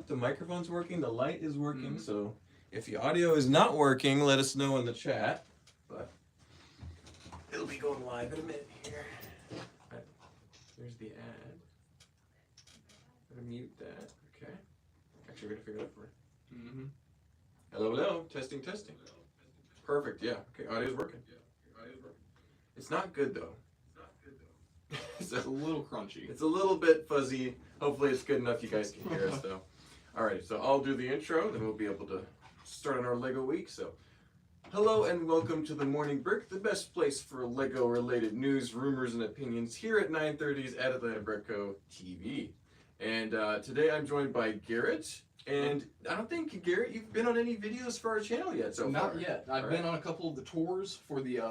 up. The microphone's working. The light is working. So if the audio is not working, let us know in the chat. But it'll be going live in a minute here. Right. There's the ad. I'm gonna mute that. Okay. Actually, we're gonna figure it out for you. Hello, hello. Testing, testing. Perfect. Yeah. Okay. Audio's working. It's not good though. It's a little crunchy. It's a little bit fuzzy. Hopefully it's good enough you guys can hear us though. Alright, so I'll do the intro, then we'll be able to start on our LEGO week. So, hello and welcome to the Morning Brick, the best place for LEGO related news, rumors, and opinions here at 930's at Atlanta Brickco TV. And today I'm joined by Garrett. And I don't think, Garrett, you've been on any videos for our channel yet so far. Not yet. I've been on a couple of the tours for the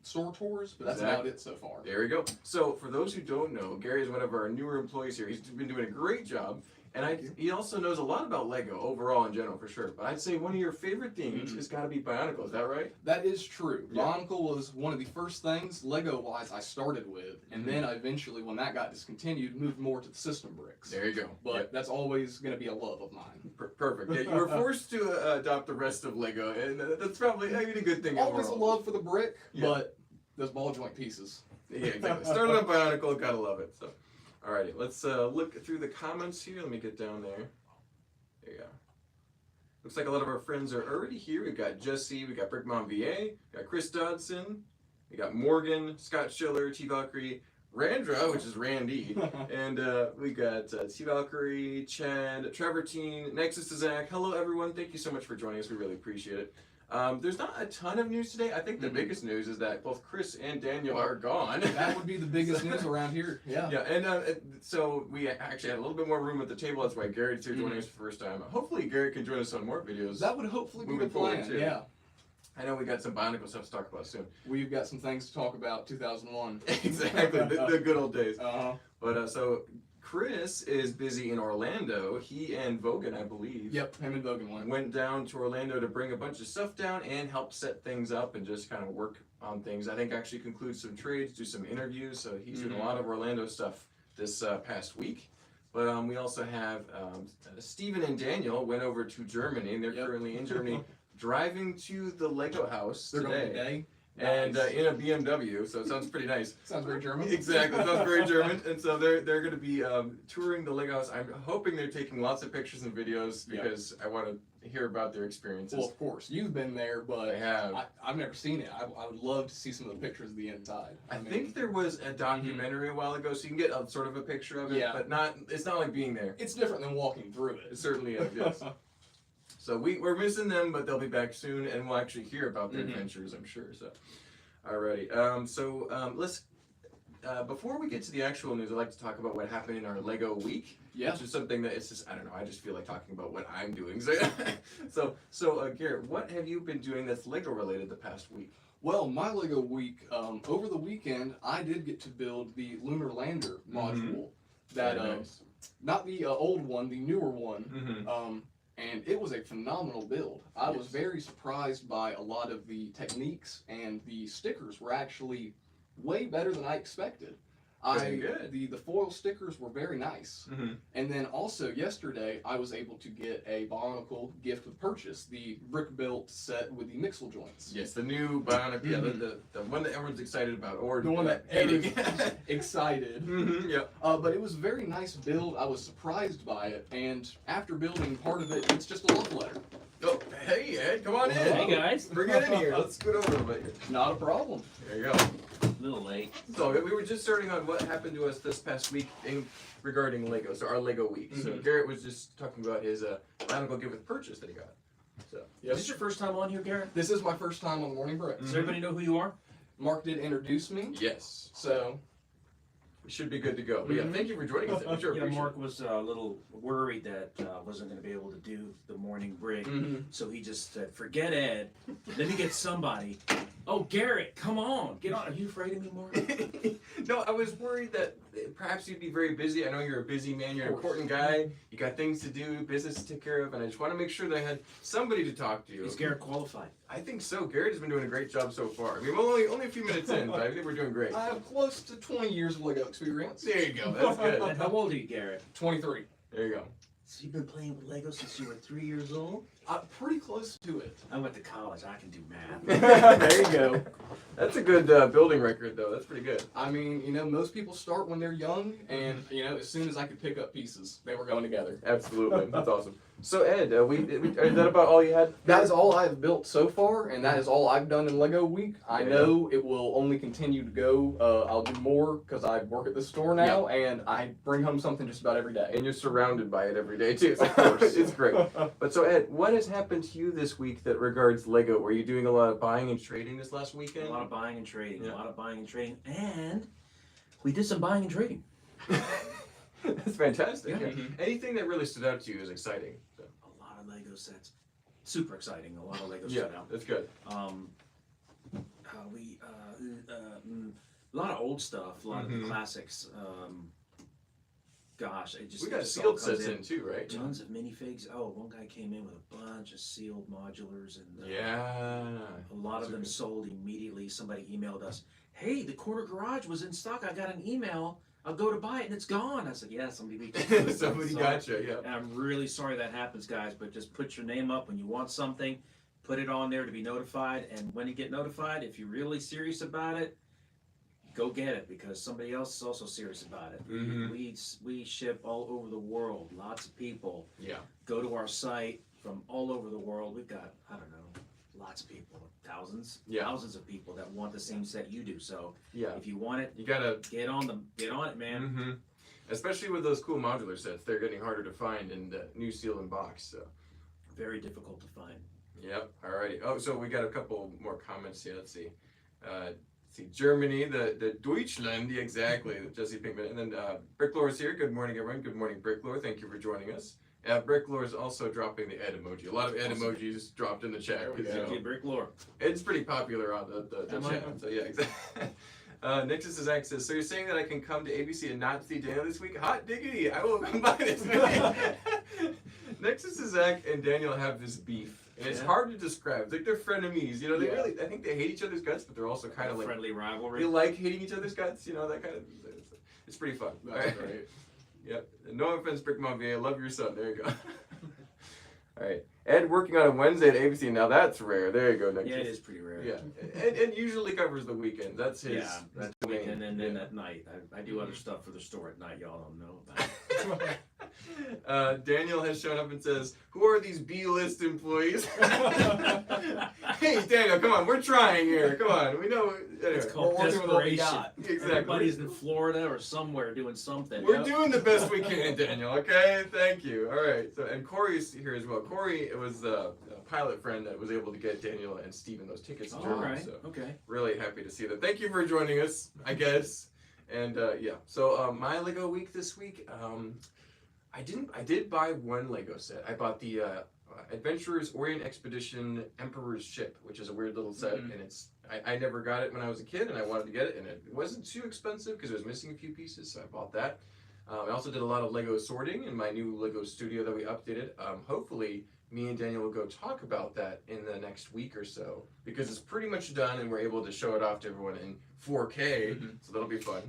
store tours, but that's about it so far. There we go. So, for those who don't know, Gary is one of our newer employees here. He's been doing a great job, and he also knows a lot about LEGO overall in general, for sure. But I'd say one of your favorite themes has got to be Bionicle. Is that right? That is true. Yeah. Bionicle was one of the first things, LEGO-wise, I started with, and then I eventually, when that got discontinued, moved more to the system bricks. There you go. But that's always going to be a love of mine. Perfect. Yeah, you were forced to adopt the rest of LEGO, and that's probably a good thing Always overall. a love for the brick, but those ball joint pieces. Yeah, exactly. Started on Bionicle, gotta love it. So, alrighty, let's look through the comments here. Let me get down there. There you go. Looks like a lot of our friends are already here. We've got Jesse, we got Brick Mom VA, we got Chris Dodson, we got Morgan, Scott Schiller, T Valkyrie, Randra, which is Randy, and we got T Valkyrie, Chad, Trevor Teen, Nexus to Zach. Hello everyone, thank you so much for joining us. We really appreciate it. There's not a ton of news today. I think the biggest news is that both Chris and Daniel are gone. That would be the biggest news around here. Yeah. Yeah, and so we actually had a little bit more room at the table. That's why Garrett's here joining us for the first time. Hopefully Garrett can join us on more videos. That would hopefully be the moving forward, plan. too. Yeah. I know we got some Bionicle stuff to talk about soon. We've got some things to talk about. 2001. Exactly, the good old days. Uh-huh. But so Chris is busy in Orlando. He and Vogan, I believe. Yep, him and Vogan went down to Orlando to bring a bunch of stuff down and help set things up and just kind of work on things. I think actually conclude some trades, do some interviews. So he's doing a lot of Orlando stuff this past week. But we also have Steven and Daniel went over to Germany, and they're currently in Germany, driving to the LEGO house They're today. going today. And Nice. In a BMW, so it sounds pretty nice. Sounds very German. Exactly, it sounds very German. And so they're going to be touring the LEGO house. I'm hoping they're taking lots of pictures and videos because I want to hear about their experiences. Well, of course, you've been there, but I have. I've never seen it. I would love to see some of the pictures of the inside. I think there was a documentary a while ago, so you can get a sort of a picture of it, but it's not like being there. It's different than walking through it. It certainly is, yes. So we're missing them, but they'll be back soon, and we'll actually hear about their adventures, I'm sure. So, alrighty. Let's. Before we get to the actual news, I'd like to talk about what happened in our LEGO week. Yeah. Which is something that it's just, I don't know, I just feel like talking about what I'm doing. So, Garrett, what have you been doing that's LEGO related the past week? Well, my LEGO week, over the weekend, I did get to build the lunar lander module. That, nice. Not the old one, the newer one. And it was a phenomenal build. I was very surprised by a lot of the techniques, and the stickers were actually way better than I expected. The foil stickers were very nice. And then also yesterday I was able to get a Bionicle gift with purchase, the brick built set with the mixel joints. Yes, the new Bionicle, the one that everyone's excited about, or the one that everyone's excited. But it was a very nice build. I was surprised by it, and after building part of it, it's just a love letter. Oh, hey Ed, come on in. Hey guys. Bring it in here. Let's scoot over a little bit here. Not a problem. There you go. A little late. So we were just starting on what happened to us this past week regarding LEGO. So our LEGO week. So Garrett was just talking about his Bionicle gift with purchase that he got. So Is this your first time on here, Garrett? This is my first time on the Morning Brick. Does everybody know who you are? Mark did introduce me. Yes. So we should be good to go. But yeah, thank you for joining us. We sure appreciate Mark was a little worried that wasn't going to be able to do the morning brick, so he just said, "Forget Ed. Let me get somebody." Oh, Garrett, come on, get on. Are you afraid of me, Mark? No, I was worried that perhaps you'd be very busy. I know you're a busy man. You're an important guy. You got things to do, business to take care of, and I just want to make sure that I had somebody to talk to. Is Garrett qualified? I think so. Garrett has been doing a great job so far. I mean, we're only a few minutes in, but I think we're doing great. I have close to 20 years of LEGO experience. There you go. That's good. And how old are you, Garrett? 23. There you go. So you've been playing with Lego since you were 3 years old? Pretty close to it. I went to college. I can do math. There you go. That's a good building record, though. That's pretty good. I mean, most people start when they're young, and as soon as I could pick up pieces, they were going together. Absolutely. That's awesome. So, Ed, is that about all you had? That is all I've built so far, and that is all I've done in Lego Week. I know it will only continue to go. I'll do more because I work at the store now, and I bring home something just about every day. And you're surrounded by it every day, too. Of course. It's great. But so, Ed, what has happened to you this week that regards Lego? Were you doing a lot of buying and trading this last weekend? A lot of buying and trading. Yeah. A lot of buying and trading. And we did some buying and trading. That's fantastic. Yeah. Yeah. Anything that really stood out to you is exciting. So. A lot of Lego sets. Super exciting. A lot of Lego Yeah, set out. that's good. A lot of old stuff. A lot of Mhm. the classics. Gosh, it just We got just all sealed comes sets in too, right? Tons of minifigs. Oh, one guy came in with a bunch of sealed modulars, and Yeah. a lot of them sold immediately. Somebody emailed us, "Hey, the corner garage was in stock. I got an email. I'll go to buy it, and it's gone." I said, "Yeah, somebody reached out." Somebody gotcha, yeah. And I'm really sorry that happens, guys. But just put your name up when you want something. Put it on there to be notified. And when you get notified, if you're really serious about it, go get it, because somebody else is also serious about it. Mhm. We ship all over the world. Lots of people Yeah. go to our site from all over the world. We've got, I don't know, lots of people, thousands of people that want the same set you do. So Yeah. if you want it, You gotta. get on it, man. Mm-hmm. Especially with those cool modular sets, they're getting harder to find in the new seal and box. So. Very difficult to find. Yep. Alrighty. Oh, so we got a couple more comments here. Let's see. See, Germany, the Deutschland, exactly. Jesse Pinkman, and then Bricklore is here. Good morning, everyone. Good morning, Bricklore. Thank you for joining us. Bricklore is also dropping the Ed emoji. A lot of Ed emojis dropped in the chat. There we 'Cause, go. Thank you, Brick Lore. It's pretty popular on the Am chat. I? So yeah, exactly. Nixus is says, so you're saying that I can come to ABC and not see Daniel this week? Hot diggity! I will come by this week. Nixus is Zach and Daniel have this beef. And it's hard to describe. It's like they're frenemies. They really, I think they hate each other's guts, but they're also kind of like friendly rivalry. they like hating each other's guts. That kind of. It's pretty fun. That's great. Yep. No offense, Brick Monvier. I love your son. There you go. All right. Ed working on a Wednesday at ABC. Now that's rare. There you go, Nixus. Yeah, it is pretty rare. Yeah. And usually covers the weekend. That's his. Yeah, that's his main. weekend, and then at night. I do other stuff for the store at night y'all don't know about. Daniel has shown up and says, "Who are these B-list employees?" Hey, Daniel, come on, we're trying here. Come on, we know. Anyway, It's called We're working with what we desperation. got. exactly. Everybody's in Florida or somewhere doing something. We're doing the best we can, Daniel. Okay, thank you. All right. So, and Corey's here as well. Corey was a pilot friend that was able to get Daniel and Steven those tickets to All Germany. right. So, Okay. really happy to see that. Thank you for joining us. I guess. And yeah. So my Lego week this week. I did buy one Lego set. I bought the Adventurers Orient Expedition Emperor's Ship, which is a weird little set, and I never got it when I was a kid, and I wanted to get it, and it wasn't too expensive because it was missing a few pieces, so I bought that. I also did a lot of Lego sorting in my new Lego studio that we updated. Hopefully, me and Daniel will go talk about that in the next week or so, because it's pretty much done, and we're able to show it off to everyone in 4K, so that'll be fun.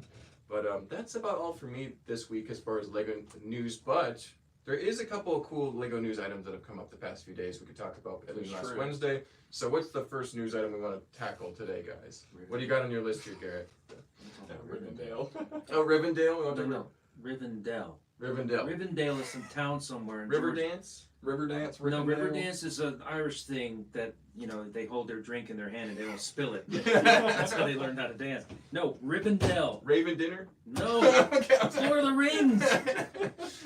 But that's about all for me this week as far as Lego news. But there is a couple of cool Lego news items that have come up the past few days we could talk about at least last Wednesday. So what's the first news item we want to tackle today, guys? What do you got on your list here, Garrett? Rivendell. Oh, Rivendell? We want to No, Rivendell. Rivendell. Rivendell is some town somewhere in River Georgia. Dance? Riverdance. No, Rivendell. Riverdance is an Irish thing that, they hold their drink in their hand and they don't spill it. That's how they learned how to dance. No, Rivendell. Raven Dinner? No, Okay, I'm sorry. Lord of the Rings.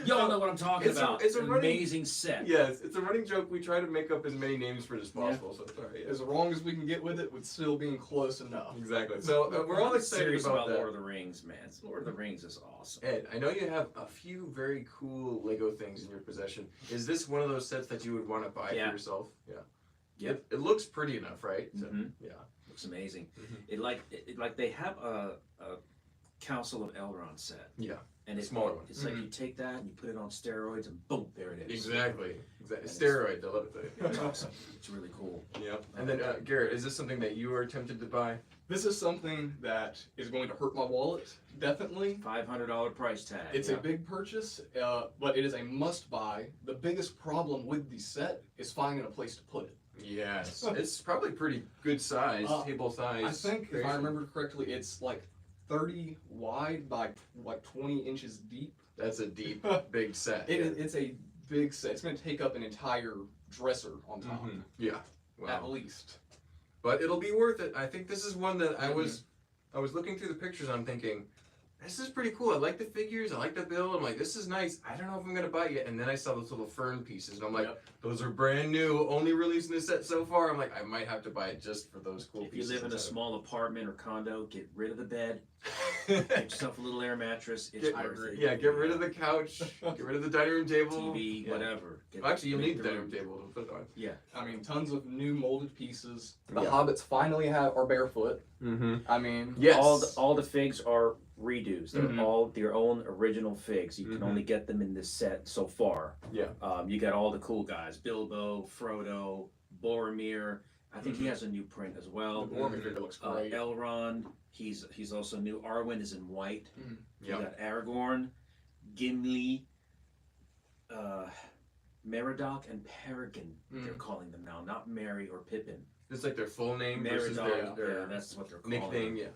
Y'all know what I'm talking about. It's a running- amazing set. Yes, it's a running joke. We try to make up as many names for it as possible, so sorry. As long as we can get with it, with still being close enough. Exactly. So we're all I'm excited serious about that. Lord of the Rings, man. Lord of the Rings is awesome. Ed, I know you have a few very cool Lego things in your possession. Is this one of those sets that you would want to buy for yourself? Yeah. Yep. It looks pretty enough, right? So, Mhm. yeah. Looks amazing. Mhm. It like they have a Council of Elrond set. Yeah. And A it's smaller one. It's like you take that and you put it on steroids and boom, there it is. Exactly. Exactly. Steroid. I love it. It's awesome. It's really cool. Yep. And then Garrett, is this something that you are tempted to buy? This is something that is going to hurt my wallet, definitely. $500 price tag. It's a big purchase, but it is a must-buy. The biggest problem with the set is finding a place to put it. Yes. It's probably pretty good size, table size. I think, if I remember correctly, it's like 30 wide by like 20 inches deep. That's a deep, big set. It's a big set. It's going to take up an entire dresser on top, Yeah. Wow. at least. But it'll be worth it. I think this is one that I was looking through the pictures. I'm thinking, this is pretty cool. I like the figures. I like the build. I'm like, this is nice. I don't know if I'm gonna buy it yet. And then I saw those little fern pieces, and I'm like, those are brand new, only released in the set so far. I'm like, I might have to buy it just for those cool If you pieces. live in a small apartment or condo, get rid of the bed. Get yourself a little air mattress. It's worth it. Yeah, get rid of the couch. Get rid of the dining room table. TV, whatever. Actually, you'll need the dining room table to put it on. Yeah. I mean, tons of new molded pieces. The Yeah. hobbits finally are barefoot. I mean, Yes. All the figs are redos. They're all their own original figs. You can only get them in this set so far. Yeah. You got all the cool guys: Bilbo, Frodo, Boromir. I think he has a new print as well. Boromir figure looks great. Elrond. He's also new. Arwen is in white. You Yep. got Aragorn, Gimli, Meriadoc, and Peregrine. They're calling them now, not Merry or Pippin. It's like their full name versus Meriadoc, their yeah, that's what they're calling nickname. them.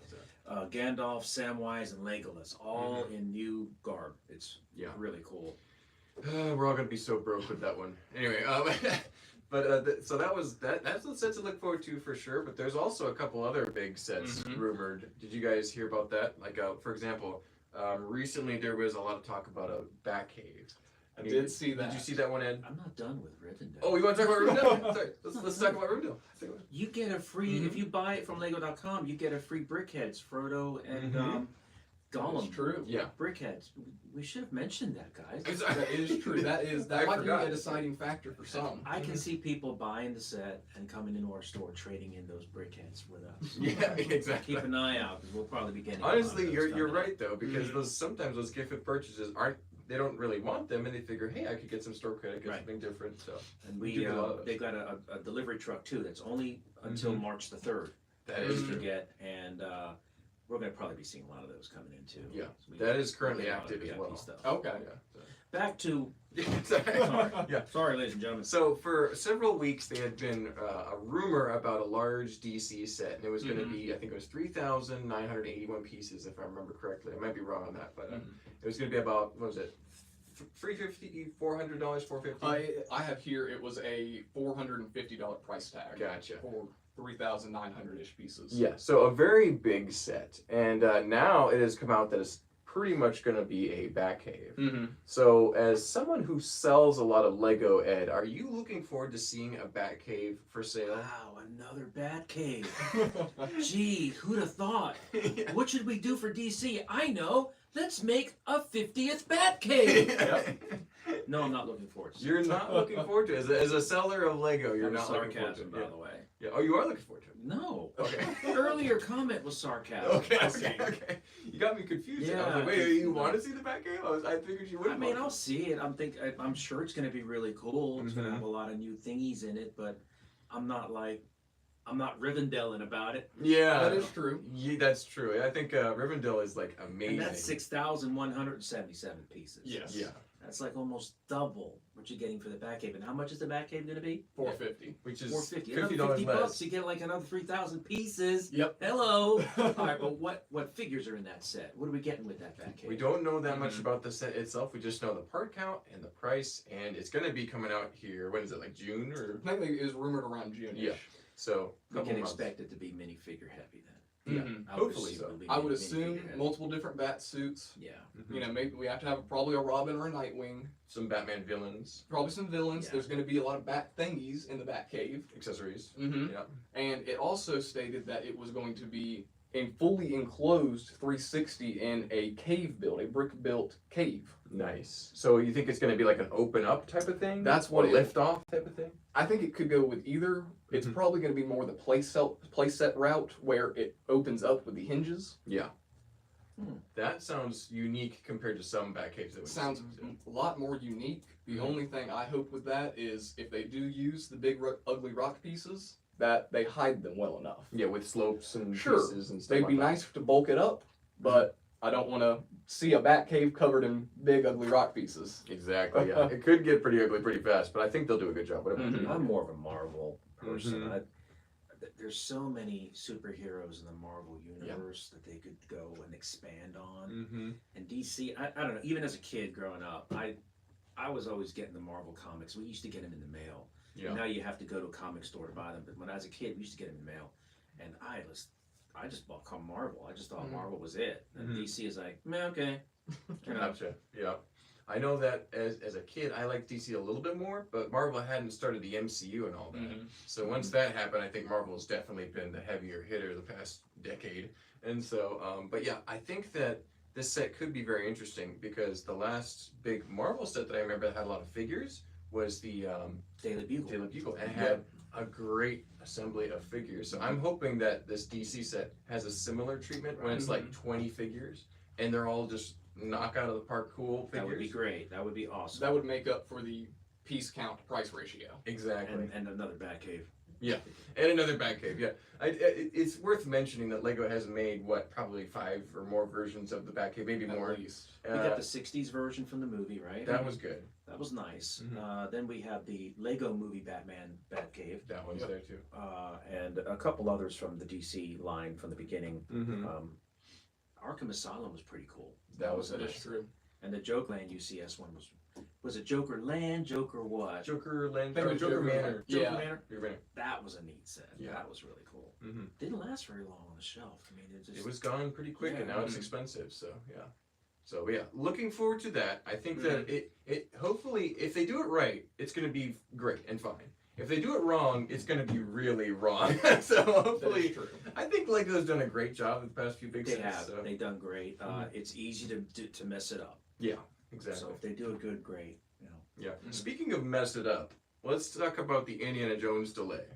Yeah. Gandalf, Samwise, and Legolas, all in new garb. It's really cool. We're all gonna be so broke with that one. Anyway, so that's the set to look forward to for sure. But there's also a couple other big sets rumored. Did you guys hear about that? Like, for example, recently there was a lot of talk about a Batcave. I did see that. Did you see that one, Ed? I'm not done with Rivendell. Oh, you want to talk about Rivendell? Sorry, let's talk about Rivendell. You get a free, if you buy it from Lego.com, you get a free Brickheads, Frodo and Gollum. That's true. Yeah. Brickheads. We should have mentioned that, guys. That is true. That I might be forgot. a deciding factor for some. I can see people buying the set and coming into our store trading in those Brickheads with us. Yeah, exactly. Keep an eye out because we'll probably be getting. Honestly, a lot of those you're coming right though, because sometimes those gift purchases aren't. They don't really want them, and they figure, hey, I could get some store credit, get something different. So, And we do get a lot of those. they got a delivery truck too. That's only until March the 3rd. That is to true. get, and we're going to probably be seeing a lot of those coming in too. Yeah, So we that get is currently a lot of active as VIP well. stuff. Okay. Back to Sorry. Yeah. sorry, ladies and gentlemen. So for several weeks, there had been a rumor about a large DC set, and it was going to be, I think it was 3,981 pieces, if I remember correctly. I might be wrong on that, but it was going to be about, what was it, $350, $400, $450? I have here it was a $450 price tag. Gotcha. For 3,900-ish pieces. Yeah, so a very big set, and now it has come out that it's pretty much going to be a Batcave. So, as someone who sells a lot of Lego, Ed, are you looking forward to seeing a Batcave for sale? Wow, another Batcave. Gee, who'd have thought? What should we do for DC? I know. Let's make a 50th Batcave. No, I'm not looking forward to it. You're not looking forward to it. As a seller of Lego, you're That was not looking forward to sarcasm, it. by the way. Yeah. Oh, you are looking forward to it. No. Okay. Earlier comment was sarcasm. Okay. You got me confused. I was Yeah, like, wait, you want to see the Batcave? I figured you wouldn't. I mean, want I'll to. see it. I'm sure it's going to be really cool. It's going to have a lot of new thingies in it, but I'm not Rivendelling about it. Yeah. That is true. Yeah, that's true. I think Rivendell is like amazing. And that's 6,177 pieces. Yes. Yeah. That's like almost double what you're getting for the Batcave. And how much is the Batcave going to be? $450. Which is $450. $50 Another $50 less. you get like another 3,000 pieces. Yep. Hello. All right, but what figures are in that set? What are we getting with that Batcave? We don't know that much about the set itself. We just know the part count and the price, and it's going to be coming out here. When is it? Like June or? I think it is rumored around June. Yeah. So We couple can months. expect it to be minifigure heavy then. Yeah. Hopefully so. I would assume multiple different bat suits. Yeah. You know, maybe we have to have probably a Robin or a Nightwing. Some Batman villains, Probably some villains. Yeah. There's going to be a lot of bat thingies in the Batcave. accessories. Yeah. And it also stated that it was going to be a fully enclosed 360 in a cave build, a brick-built cave. Nice. So you think it's going to be like an open up type of thing? That's or what lift off type of thing? I think it could go with either. It's probably going to be more the playset route where it opens up with the hinges. Yeah. That sounds unique compared to some Batcaves that we Sounds a lot more unique. The only thing I hope with that is if they do use the big ugly rock pieces, that they hide them well enough. Yeah, with slopes and Sure, pieces and stuff they'd like be that. nice to bulk it up, but I don't want to see a bat cave covered in big ugly rock pieces. Exactly, yeah. It could get pretty ugly pretty fast, but I think they'll do a good job. Whatever. Mhm. I'm more of a Marvel person. Mhm. There's so many superheroes in the Marvel universe that they could go and expand on. Mm-hmm. And DC, I don't know. Even as a kid growing up, I was always getting the Marvel comics. We used to get them in the mail. Yeah. And now you have to go to a comic store to buy them. But when I was a kid, we used to get them in the mail. And I just bought Marvel. I just thought Marvel was it. And DC is like, man, okay. You know, Gotcha. Yeah. I know that as a kid, I liked DC a little bit more, but Marvel hadn't started the MCU and all that. Mhm. So once that happened, I think Marvel's definitely been the heavier hitter the past decade. And so, but yeah, I think that this set could be very interesting because the last big Marvel set that I remember that had a lot of figures was the Daily Bugle. Daily Bugle, and it had a great assembly of figures. So I'm hoping that this DC set has a similar treatment when it's like 20 figures and they're all just knock out of the park cool figures. That would be great. That would be awesome. That would make up for the piece count to price ratio. Exactly. And another Batcave. And another Batcave, yeah. It's worth mentioning that LEGO has made, probably 5 or more versions of the Batcave, maybe more. At least. We got the 60s version from the movie, right? That was good. That was nice. Mhm. Then we have the Lego movie Batman Batcave. That one's there too. And a couple others from the DC line from the beginning. Mm-hmm. Arkham Asylum was pretty cool. That was That is nice. true. And the Jokeland UCS one was it Joker Land, Joker what? Joker Land, Think it was Joker Joker Manor. Manor. Joker Yeah. Manor? Joker Manor. That was a neat set. Yeah. That was really cool. Mm-hmm. Didn't last very long on the shelf. I mean, It was gone pretty quick, and Yeah. now it's expensive. So yeah. So yeah, looking forward to that. I think that it hopefully, if they do it right, it's going to be great and fine. If they do it wrong, it's going to be really wrong. So That is hopefully, true. I think LEGO's done a great job the past few big They sets. have. So. They done great. Mhm. It's easy to mess it up. Yeah, exactly. So if they do it good, great. You know. Yeah. Mhm. Speaking of mess it up, let's talk about the Indiana Jones delay.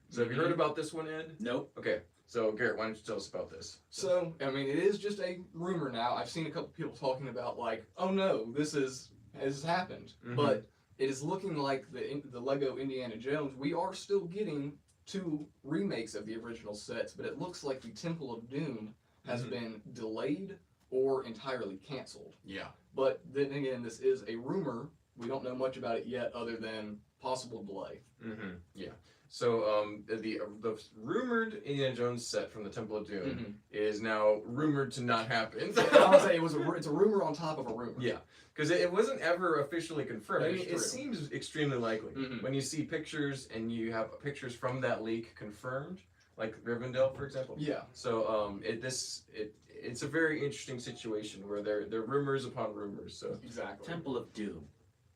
So have you heard about this one, Ed? Nope. Okay. So Garrett, why don't you tell us about this? So, I mean, it is just a rumor now. I've seen a couple people talking about like, oh no, this has happened. Mhm. But it is looking like the Lego Indiana Jones, we are still getting 2 remakes of the original sets, but it looks like the Temple of Doom has Mhm. been delayed or entirely canceled. Yeah. But then again, this is a rumor. We don't know much about it yet other than possible delay. Mm-hmm. Yeah. So the rumored Indiana Jones set from the Temple of Doom is now rumored to not happen. I would say it's a rumor on top of a rumor. Yeah, because it wasn't ever officially confirmed. That I mean, is it true. seems extremely likely Mhm. when you see pictures and you have pictures from that leak confirmed, like Rivendell, for example. Yeah. So it's a very interesting situation where they're rumors upon rumors. So Exactly. Temple of Doom.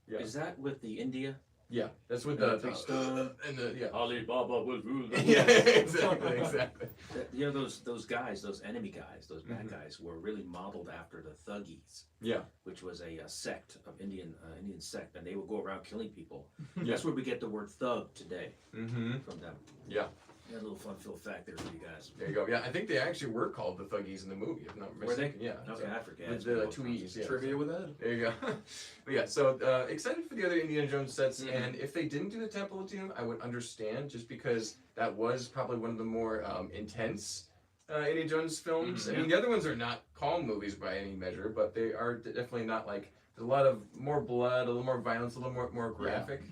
Yeah. Is that with the India? yeah, that's with And the the big stone. and the yeah. Alibaba will rule the Yeah, world. exactly. You know those guys, those enemy guys, those bad guys, were really modeled after the Thuggies, Yeah. which was a sect of Indian sect, and they would go around killing people. Yeah. That's where we get the word thug today Mm-hmm. from them. Yeah. Yeah, a little fun fact there for you guys. There you go. Yeah, I think they actually were called the Thuggies in the movie, if not Were they? mistaken. Yeah. Okay, so- I forget. with It's been a the long 2 time E's, since- yeah. Trivia with Ed. There you go. But yeah, so excited for the other Indiana Jones sets, Mhm. and if they didn't do the Temple of Doom, I would understand, just because that was probably one of the more intense Indiana Jones films. Mhm. I mean, the other ones are not calm movies by any measure, but they are definitely not like, there's a lot of more blood, a little more violence, a little more graphic.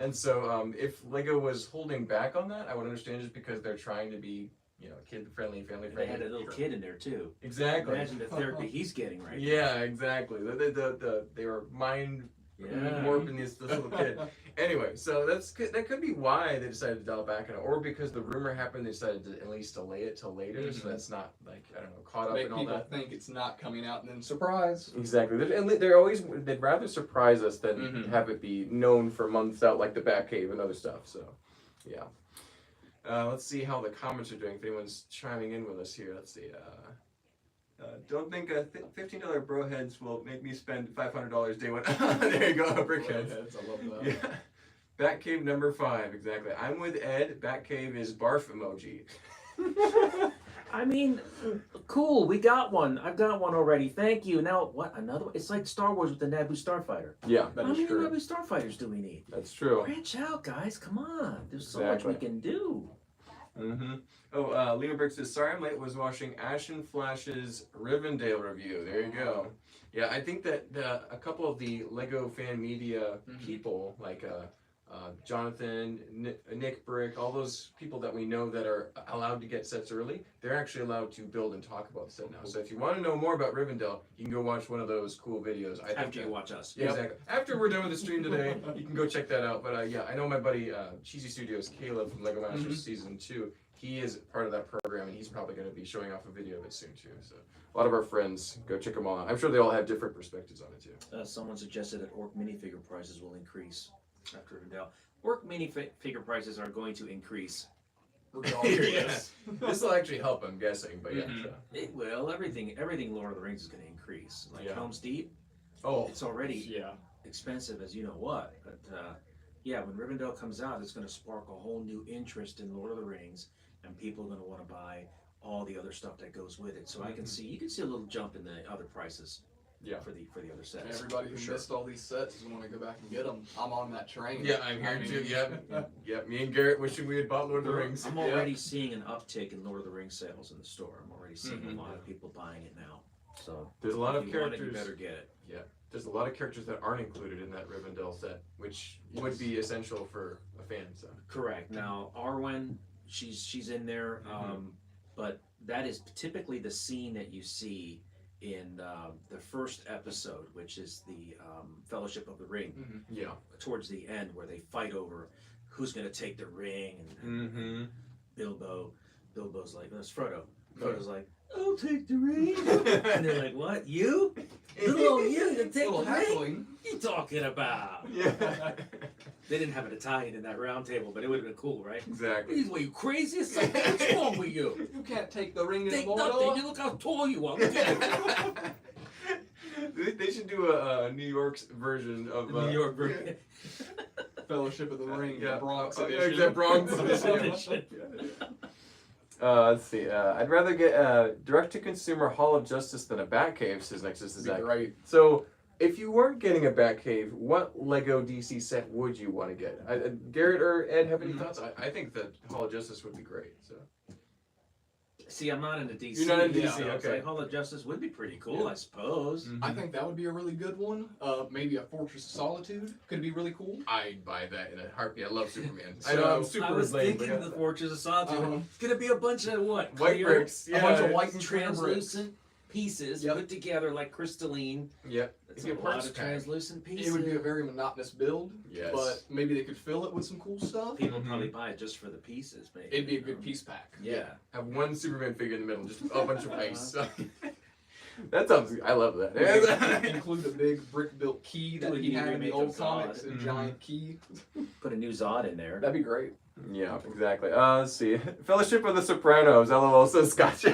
And so if Lego was holding back on that, I would understand, just because they're trying to be, kid-friendly, They family-friendly. had a little kid in there too. Exactly. Imagine the therapy he's getting right Yeah, exactly. They were mind Yeah. warping this little kid. Anyway, so that could be why they decided to dial back on it, or because the rumor happened, they decided to at least delay it till later, so Mhm. that's not like, I don't know, caught up Make in all people that. think it's not coming out, and then surprise. Exactly. They'd rather surprise us than Mhm. have it be known for months out, like the Batcave and other stuff. So, yeah. Let's see how the comments are doing. If anyone's chiming in with us here, let's see. Don't think $15 broheads will make me spend $500 day one. There you go, brickheads. Heads, I love that. Yeah. Batcave number 5, exactly. I'm with Ed. Batcave is barf emoji. I mean, cool. We got one. I've got one already. Thank you. Now what? Another one? It's like Star Wars with the Naboo Starfighter. Yeah, That How is many true. Naboo Starfighters do we need? that's true. Branch out, guys. Come on. There's so much Exactly. we can do. Mm-hmm. Oh, Lena Brick says, sorry I'm late, was watching Ashen Flash's Rivendell review. There you go. Yeah, I think that a couple of the Lego fan media people, like Jonathan, Nick Brick, all those people that we know that are allowed to get sets early, they're actually allowed to build and talk about the set now. So if you want to know more about Rivendell, you can go watch one of those cool videos. I think After you watch us. Yeah, exactly. After we're done with the stream today, you can go check that out. But yeah, I know my buddy Cheesy Studios, Caleb from Lego Masters Season 2. He is part of that program, and he's probably going to be showing off a video of it soon too. So a lot of our friends, go check them all out. I'm sure they all have different perspectives on it too. Someone suggested that Orc minifigure prices will increase after Rivendell. Orc minifigure prices are going to increase. Regardless. This will actually help, I'm guessing. But yeah. So. It will. Everything Lord of the Rings is going to increase. Like Yeah. Helm's Deep, Oh, it's already Yeah. expensive as you know what. But yeah, when Rivendell comes out, it's going to spark a whole new interest in Lord of the Rings, and people are going to want to buy all the other stuff that goes with it. So you can see a little jump in the other prices. Yeah. For the other sets. Everybody who For sure. missed all these sets is going to go back and get them. I'm on that train. yeah, I'm here too. Yep. Me and Garrett wishing we had bought Lord of the Rings. I'm already seeing an uptick in Lord of the Rings sales in the store. I'm already seeing a lot of people buying it now. So There's a lot of if you want it, characters. you better get it. There's a lot of characters that aren't included in that Rivendell set, which would be essential for a fan. So. Correct. Now Arwen, she's in there, but that is typically the scene that you see in the first episode, which is the Fellowship of the Ring. Yeah. Towards the end, where they fight over who's going to take the ring, and Bilbo's like, that's Frodo. Frodo's like, I'll take the ring. And they're like, what? You? Little old you to take Little the ring? halfling. What you talking about? Yeah. They didn't have an Italian in that round table, but it would have been cool, right? Exactly. Were you crazy? It's like, what's wrong with you? You can't take the ring Take anymore. nothing. You look how tall you are. Look at you. They should do a New York's version of The New York version. Fellowship of the Ring, Yeah. the Bronx Yeah, edition. the Bronx edition. Let's see. I'd rather get a direct-to-consumer Hall of Justice than a Batcave, says Nexus to That'd Zach. be great. So, if you weren't getting a Batcave, what Lego DC set would you want to get? Garrett or Ed have any thoughts? I think that Hall of Justice would be great. So. See, I'm not into DC. You're not into yeah, DC, so it's okay. like Hall of Justice would be pretty cool, Yeah. I suppose. I think that would be a really good one. Maybe a Fortress of Solitude could be really cool. I'd buy that in a heartbeat. I love Superman. I So, know I'm super I was lame, thinking but of the Fortress of Solitude. Uh-huh. It's gonna be a bunch of what? white Clear, bricks. A bunch of white and clear bricks. translucent pieces Yep. put together like crystalline. Yep. It's It'd a be a lot parts of pack. translucent pieces. It would be a very monotonous build, Yes. but maybe they could fill it with some cool stuff. People probably buy it just for the pieces, maybe. It'd be a good piece pack. Yeah. Have one Superman figure in the middle, just a bunch of ice. That sounds. I love that. Include a big brick-built key that Do a he new had in the remake old of Zod. comics, a Mhm. giant key. Put a new Zod in there. That'd be great. Yeah, exactly. Let's see. Fellowship of the Sopranos. LOL says Scotch.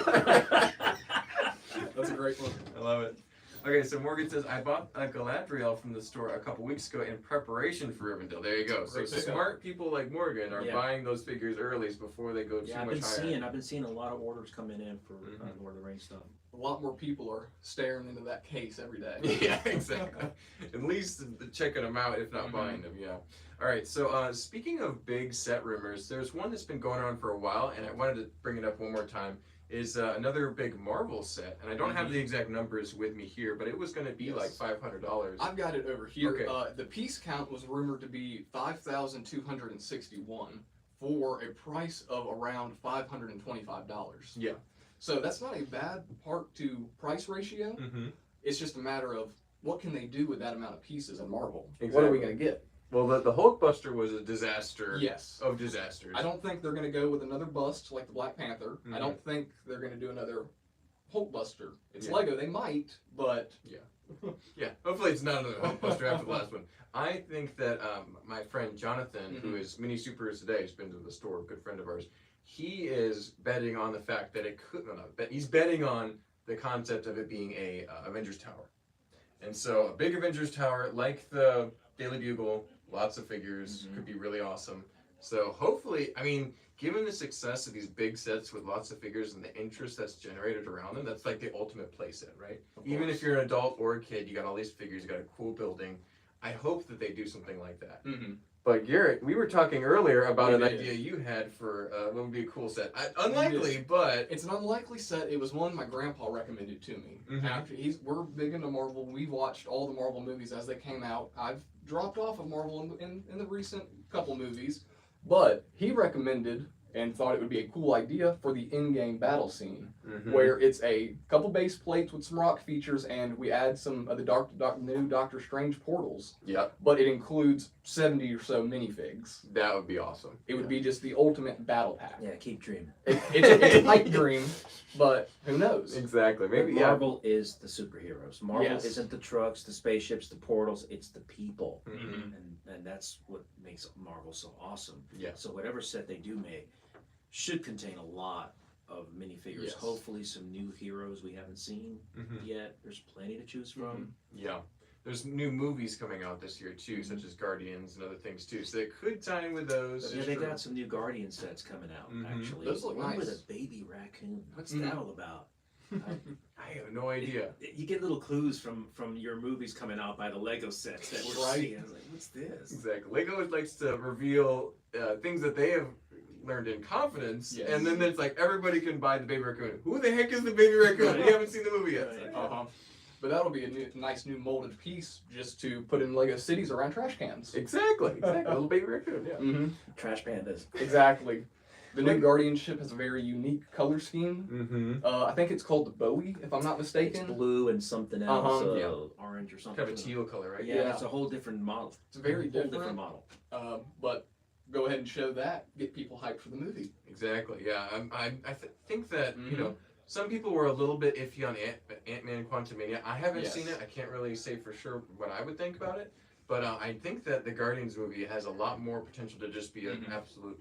That's a great one. I love it. Okay, so Morgan says, I bought a Galadriel from the store a couple weeks ago in preparation for Rivendell. There you go. So Great pickup. smart people like Morgan are Yeah. buying those figures early before they go Yeah, too much higher. I've been seeing a lot of orders coming in for Lord of the Rings stuff. A lot more people are staring into that case every day. Yeah, exactly. At least checking them out, if not buying them. Yeah. All right. So speaking of big set rumors, there's one that's been going on for a while, and I wanted to bring it up one more time. Is another big Marvel set, and I don't have the exact numbers with me here, but it was going to be like $500. I've got it over here. Okay. The piece count was rumored to be 5,261 for a price of around $525. Yeah. So that's not a bad part to price ratio. Mm-hmm. It's just a matter of what can they do with that amount of pieces in Marvel. Exactly. What are we going to get? Well, the Hulkbuster was a disaster Yes. of disasters. I don't think they're going to go with another bust like the Black Panther. Mhm. I don't think they're going to do another Hulkbuster. It's Yeah. Lego. They might, but Yeah, hopefully it's not another Hulkbuster after the last one. I think that my friend Jonathan, who is Mini Supers Today, has been to the store, a good friend of ours, he is betting on the fact that it could, he's betting on the concept of it being a Avengers Tower. And so a big Avengers Tower, like the Daily Bugle, lots of figures, could be really awesome. So hopefully, I mean, given the success of these big sets with lots of figures and the interest that's generated around them, that's like the ultimate play set, right? Even if you're an adult or a kid, you got all these figures, you got a cool building. I hope that they do something like that. Mm-hmm. But Garrett, we were talking earlier about We an did. idea you had for what would be a cool set. Unlikely, but It's an unlikely set. It was one my grandpa recommended to me. Mhm. After we're big into Marvel. We've watched all the Marvel movies as they came out. I've dropped off of Marvel in the recent couple movies, but he recommended and thought it would be a cool idea for the in-game battle scene, where it's a couple base plates with some rock features, and we add some of the new Doctor Strange portals. Yep, But it includes 70 or so minifigs. that would be awesome. It would be just the ultimate battle pack. Yeah, keep dreaming. It's a pipe dream, but who knows? Exactly. Maybe Marvel is the superheroes. Marvel Yes. isn't the trucks, the spaceships, the portals. It's the people, Mhm. and that's what makes Marvel so awesome. Yeah. So whatever set they do make should contain a lot of minifigures. Yes. Hopefully, some new heroes we haven't seen Mhm. yet. There's plenty to choose from. Yeah. There's new movies coming out this year too, such as Guardians and other things too. So they could tie in with those. Yeah, they got some new Guardian sets coming out. Mhm. Actually, Those look one with nice. a baby raccoon. What's Mhm. that all about? I have no idea. You get little clues from your movies coming out by the Lego sets that we're Right. seeing. I was like, what's this? Exactly. Lego likes to reveal things that they have learned in confidence, Yes. and then it's like everybody can buy the baby raccoon. Who the heck is the baby raccoon? We haven't seen the movie yet. Right. Uh-huh. But that'll be a nice new molded piece just to put in Lego cities around trash cans. Exactly. Little baby raccoon. Yeah. Mm-hmm. Trash pandas. Exactly. The new Guardian ship has a very unique color scheme. Mm-hmm. I think it's called the Bowie, if I'm not It's mistaken. blue and something else, Uh-huh. Yeah. orange or something. Kind of a teal color, right? Yeah, Yeah. it's a whole different model. It's very whole different. model. But go ahead and show that, get people hyped for the movie. Exactly. Yeah. Think that you Mhm. know some people were a little bit iffy on Ant-Man and Quantumania. I haven't Yes. seen it. I can't really say for sure what I would think about it. But I think that the Guardians movie has a lot more potential to just be an Mhm. absolute,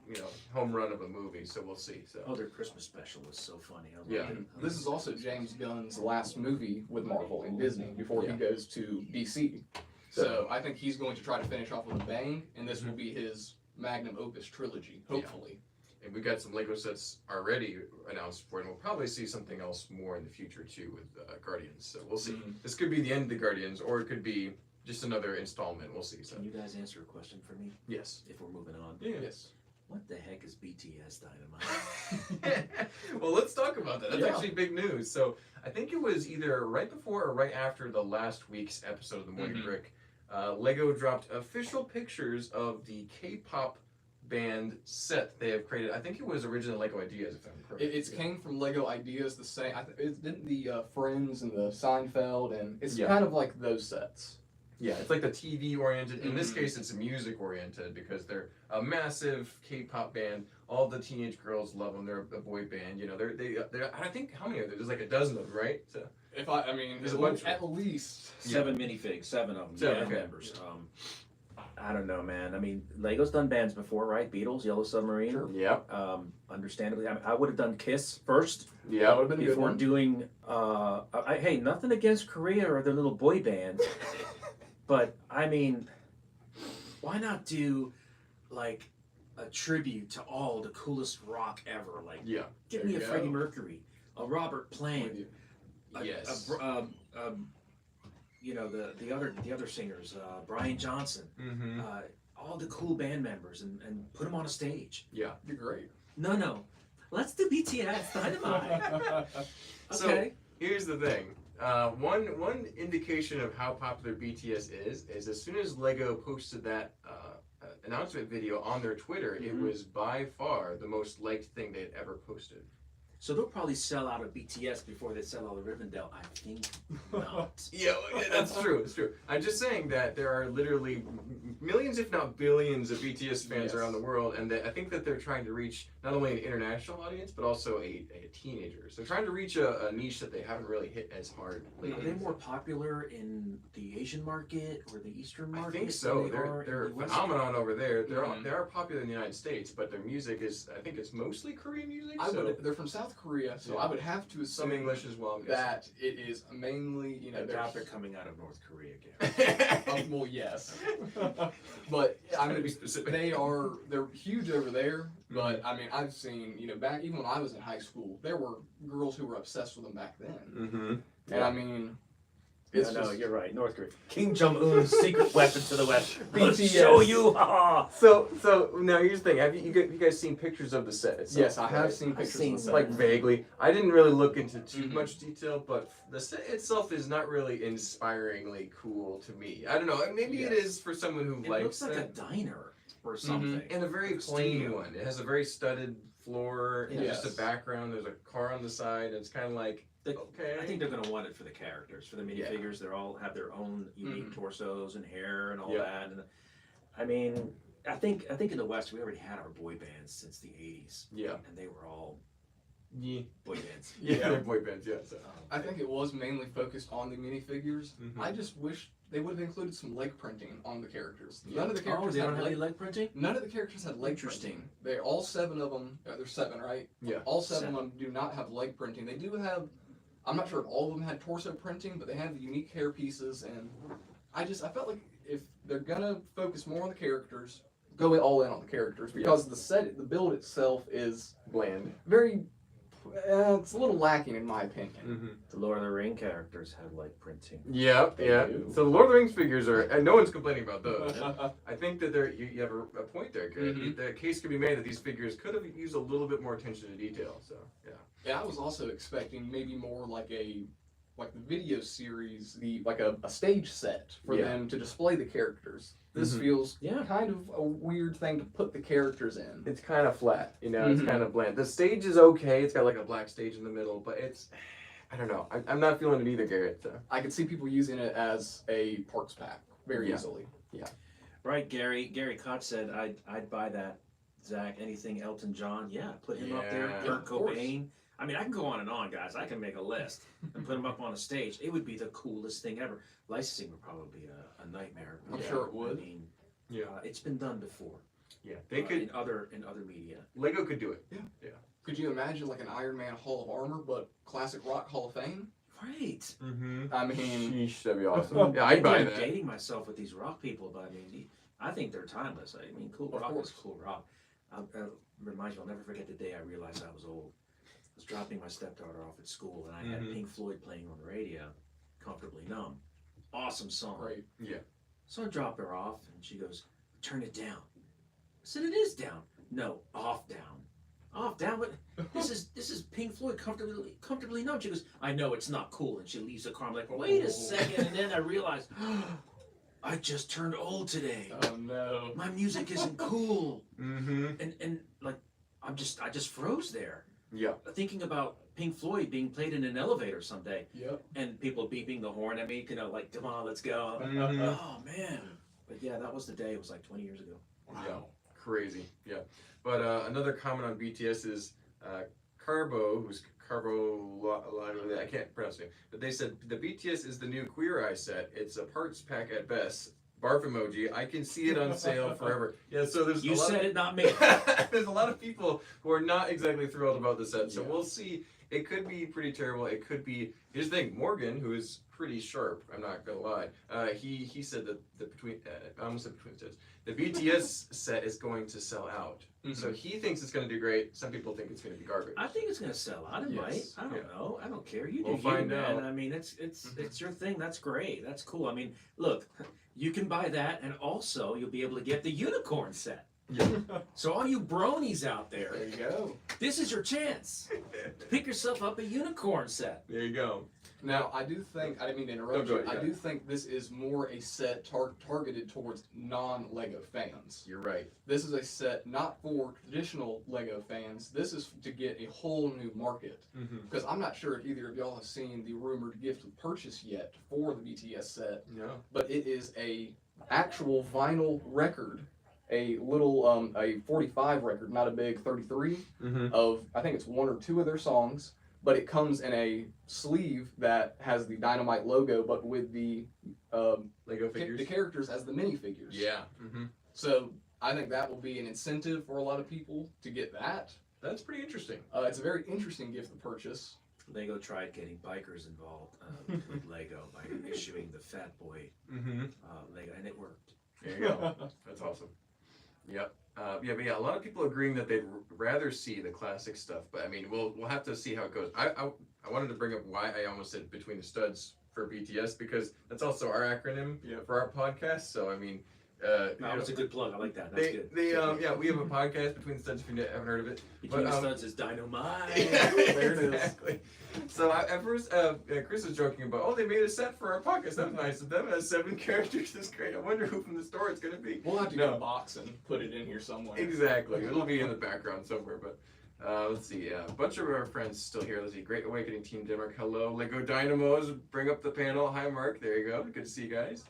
home run of a movie. So we'll see. So Oh, their Christmas special was so funny. I loved Yeah. it. This is also James Gunn's last movie with Marvel and Disney before Yeah. he goes to DC. So I think he's going to try to finish off with a bang, and this will be his magnum opus trilogy, hopefully. and we got some Lego sets already announced for it, and we'll probably see something else more in the future too with Guardians. So we'll see. Mhm. This could be the end of the Guardians, or it could be just another installment. We'll see. So Can you guys answer a question for me yes. if we're moving on? Yeah. Yes. What the heck is BTS Dynamite? Well, let's talk about that. That's Yeah. actually big news. So I think it was either right before or right after the last week's episode of the Morning Mhm. Brick. Lego dropped official pictures of the K-pop band set they have created. I think it was originally Lego Ideas, if I'm correct. It came from Lego Ideas, the same. It didn't the Friends and the Seinfeld, and it's Yeah. kind of like those sets. Yeah, it's like the TV oriented. In this Mhm. case, it's music oriented because they're a massive K-pop band. All the teenage girls love them. They're a boy band. They're I think how many are there? There's like a dozen of them, right? So, There's a bunch of at least. Seven minifigs, seven of them. Seven, band okay. members. I don't know, man. I mean, Lego's done bands before, right? Beatles, Yellow Submarine. Sure. yeah, Understandably, I would have done Kiss first That yeah. would have been a good before one. doing. Hey, nothing against Korea or their little boy band, but I mean, why not do like a tribute to all the coolest rock ever? Like, Yeah. give There me a you Freddie go. Mercury, a Robert Plant, Yes. the other singers, Brian Johnson, Mm-hmm. all the cool band members, and put them on a stage. Be great. No, let's do BTS Dynamite. So- Okay. Here's the thing. One indication of how popular BTS is as soon as Lego posted that announcement video on their Twitter, it Mhm. was by far the most liked thing they had ever posted. So they'll probably sell out of BTS before they sell out of Rivendell. I think not. Yeah, that's true. It's true. I'm just saying that there are literally millions, if not billions, of BTS fans Yes. around the world, and that I think that they're trying to reach not only an international audience but also a teenager. So trying to reach a niche that they haven't really hit as hard Are lately. they more popular in the Asian market or the Eastern I market? think so. than they are They're a in the US? phenomenon over there. Mhm. They are popular in the United States, but their music is, I think it's mostly Korean music. They're from South Korea, so Yeah. I would have to some assume English as well. I'm that it is mainly, I they're doubt they're coming out of North Korea again. guessing. well, yes. But I Gotta mean, be specific. they're huge over there. But I mean, I've seen, back even when I was in high school, there were girls who were obsessed with them back then. Mm-hmm. And I mean, it's no, just, you're right. North Korea. King Jong Un's secret weapon to the West. I'll BTS. show you. Ha So now here's the thing. Have you guys seen pictures of the set itself? yes, I have right? seen pictures seen of the set. Like vaguely. I didn't really look into too Mhm. much detail, but the set itself is not really inspiringly cool to me. I don't know. Maybe it Yes. is for someone who It likes looks like a that. diner or something. And a very Like a plain studio. one. It has a very studded floor and just Yes. a background. There's a car on the side. It's kind of like, okay. I think they're gonna want it for the characters, for the minifigures. They all have their own unique torsos and hair and all Yeah. that. And I mean, I think in the West we already had our boy bands since the '80s, Yeah. and they were all Yeah. boy bands. Yeah, they're boy bands, yeah. So. I think it was mainly focused on the minifigures. Mhm. I just wish they would have included some leg printing on the characters. Yeah. None of the Oh, characters they had don't have leg any leg printing? None of the characters had leg Interesting. printing. They all 7 of them. There's 7, right? Yeah. All 7 of them do not have leg printing. They do have. I'm not sure if all of them had torso printing, but they have the unique hair pieces, and I felt like if they're gonna focus more on the characters, go all in on the characters because the build itself is Bland. very. It's a little lacking in my opinion. Mm-hmm. The Lord of the Ring characters have leg printing. Yeah, They yeah. do. So the Lord of the Rings figures are, and no one's complaining about those. I think that you have a point there, Garrett. Mhm. The case could be made that these figures could have used a little bit more attention to detail. So yeah. Yeah, I was also expecting maybe more like the video series, like a stage set for Yeah. them to display the characters. This Mhm. feels Yeah. kind of a weird thing to put the characters in. It's kind of flat, It's Mhm. kind of bland. The stage is okay. It's got like a black stage in the middle, but I don't know. I'm not feeling it either, Garrett. So. I could see people using it as a parts pack very Yeah. easily. Right, Gary Koch said I'd buy that. Zach, anything Elton John? Yeah, put him up there. Yeah. Kurt Of course. Cobain. I mean, I can go on and on, guys. I can make a list and put him up on a stage. It would be the coolest thing ever. Licensing would probably be a nightmare. I'm sure it would. I mean, Yeah. it's been done before. Yeah. They could. in other media. Lego could do it. Could you imagine like an Iron Man Hall of Armor, but Classic Rock Hall of Fame? Right. Mm-hmm. I mean, Sheesh, that'd be awesome. Yeah, I'd buy I'm that. dating myself with these rock people, but I mean, I think they're timeless. I mean, cool Of rock course. is cool rock. Reminds me, I'll never forget the day I realized I was old. I was dropping my stepdaughter off at school, and I had Mhm. Pink Floyd playing on the radio, Comfortably Numb. Awesome song. great. So I drop her off, and she goes, "Turn it down." I said, "It is down." "No, off down." "Off down? But this is Pink Floyd, comfortably numb." She goes, "I know it's not cool," and she leaves the car. I'm like, "Wait a second," and then I realized, I just turned old today. Oh no. My music isn't cool, Mm-hmm. and like, I just froze there, Yeah. thinking about Pink Floyd being played in an elevator someday, Yep. and people beeping the horn at me, like, "Come on, let's go." Mhm. Oh man. But yeah, that was the day. It was like 20 years ago. Yeah. Crazy. Yeah. But another comment on BTS is Carbo, who's I can't pronounce it, but they said the BTS is the new Queer Eye set. It's a parts pack at best. Barf emoji. I can see it on sale forever. Yeah. So there's You a lot said it, not me. there's a lot of people who are not exactly thrilled about the set. So Yeah. we'll see. It could be pretty terrible. It could be. Here's the thing. Morgan, who is pretty sharp, I'm not gonna lie. He said that I almost said between sets. The BTS set is going to sell out. So he thinks it's going to do great. Some people think it's going to be garbage. I think it's gonna sell out. It Yes. might. I don't Yeah. know. I don't care. You We'll do find you, man. out. I mean, it's your thing. That's great. That's cool. I mean, look, you can buy that, and also you'll be able to get the unicorn set. Yeah. So all you bronies out There there, you go. this is your chance. Pick yourself up a unicorn set. There you go. Now, I do think, I didn't mean to interrupt go you, ahead, I yeah. do think this is more a set targeted towards non-LEGO fans. You're right. This is a set not for traditional LEGO fans. This is to get a whole new market. Mm-hmm. Because I'm not sure if either of y'all have seen the rumored gift with purchase yet for the BTS set, No. but it is a actual vinyl record, a little a 45 record, not a big 33 Mm-hmm. of I think it's 1 or 2 of their songs, but it comes in a sleeve that has the Dynamite logo, but with the Lego figures. the characters as the minifigures. Yeah. Mm-hmm. So I think that will be an incentive for a lot of people to get that. That's pretty interesting. It's a very interesting gift to purchase. Lego tried getting bikers involved with Lego by issuing the Fat Boy Mm-hmm. Lego, and it worked. There you go. That's awesome. Yep. But a lot of people agreeing that they'd rather see the classic stuff. But I mean, we'll have to see how it goes. I wanted to bring up why I almost said between the studs for BTS, because that's also our acronym for our podcast. So I mean, That's a good plug. I like that. That's good. we have a podcast, Between the Studs, if you haven't heard of it. Between the Studs is Dynamite. There it is. So at first, Chris was joking about, they made a set for our podcast. That's nice of them. It has 7 characters. That's great. I wonder who from the store it's going to be. We'll have to get a box and put it in here somewhere. Exactly. It'll be in the background somewhere. But let's see. A bunch of our friends still here. Let's see. Great Awakening Team Denmark. Hello. Lego Dynamos. Bring up the panel. Hi, Mark. There you go. Good to see you guys.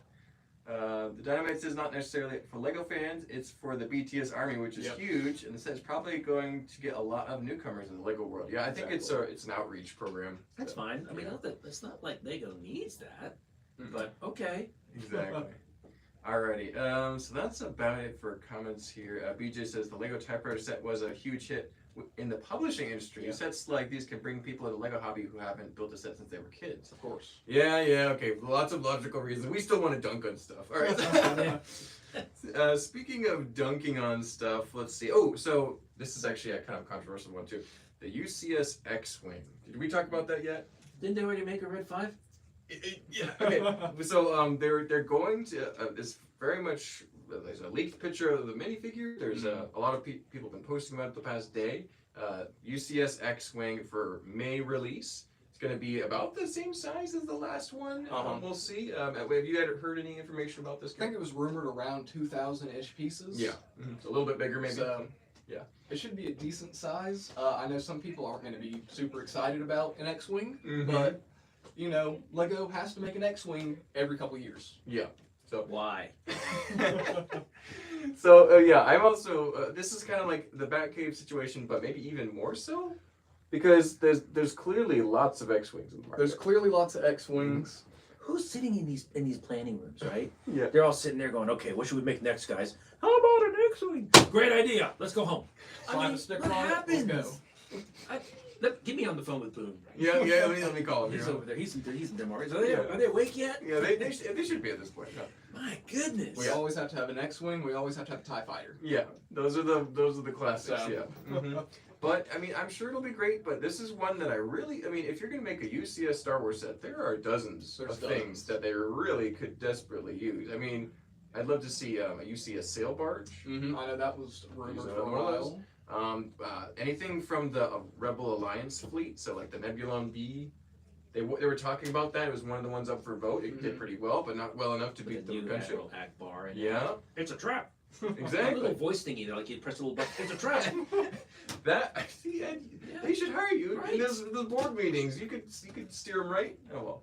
The Dynamite is not necessarily for Lego fans, it's for the BTS army, which is huge, and it says probably going to get a lot of newcomers in the Lego world. Yeah, I think it's an outreach program. That's fine. I mean, it's not like Lego needs that, but okay. Exactly. Alrighty, so that's about it for comments here. BJ says the Lego typewriter set was a huge hit in the publishing industry. Sets like these can bring people into the Lego hobby who haven't built a set since they were kids. Of course. Yeah, okay. Lots of logical reasons. We still want to dunk on stuff. All right. Speaking of dunking on stuff, let's see. Oh, so this is actually a kind of controversial one too. The UCS X-Wing. Did we talk about that yet? Didn't they already make a Red 5? Yeah. Okay. So they're going to. It's very much. There's a leaked picture of the minifigure. There's a lot of people have been posting about it the past day. UCS X-Wing for May release. It's going to be about the same size as the last one. We'll see. Have you heard any information about this? I think it was rumored around 2,000-ish pieces. Yeah. It's a little bit bigger maybe. So, it should be a decent size. I know some people aren't going to be super excited about an X-Wing, but, Lego has to make an X-Wing every couple years. Yeah. So why? So I'm also. This is kind of like the Batcave situation, but maybe even more so, because there's clearly lots of X-Wings in the market. There's clearly lots of X-Wings. Who's sitting in these planning rooms, right? Yeah. They're all sitting there going, okay, what should we make next, guys? How about an X-Wing? Great idea. Let's go home. Slap a sticker what on it, happens? let's Get me on the phone with Boone. Yeah. Let me call him. He's over there. He's in Denmark. Are they awake yet? Yeah, they should be at this point. No. My goodness. We always have to have an X-Wing. We always have to have a TIE Fighter. Yeah, those are the classics. So. Yeah. But I mean, I'm sure it'll be great. But this is one that if you're gonna make a UCS Star Wars set, there are dozens of things that they really could desperately use. I mean, I'd love to see a UCS sail barge. I know that was rumored for a while. Anything from the Rebel Alliance fleet, so like the Nebulon B. They were talking about that. It was one of the ones up for vote. It did pretty well, but not well enough to beat the gunship. Akbar. It's a trap. Exactly. A little voice thingy, like you press a little button. It's a trap. They should hire you in those board meetings. You could steer them right. Oh well.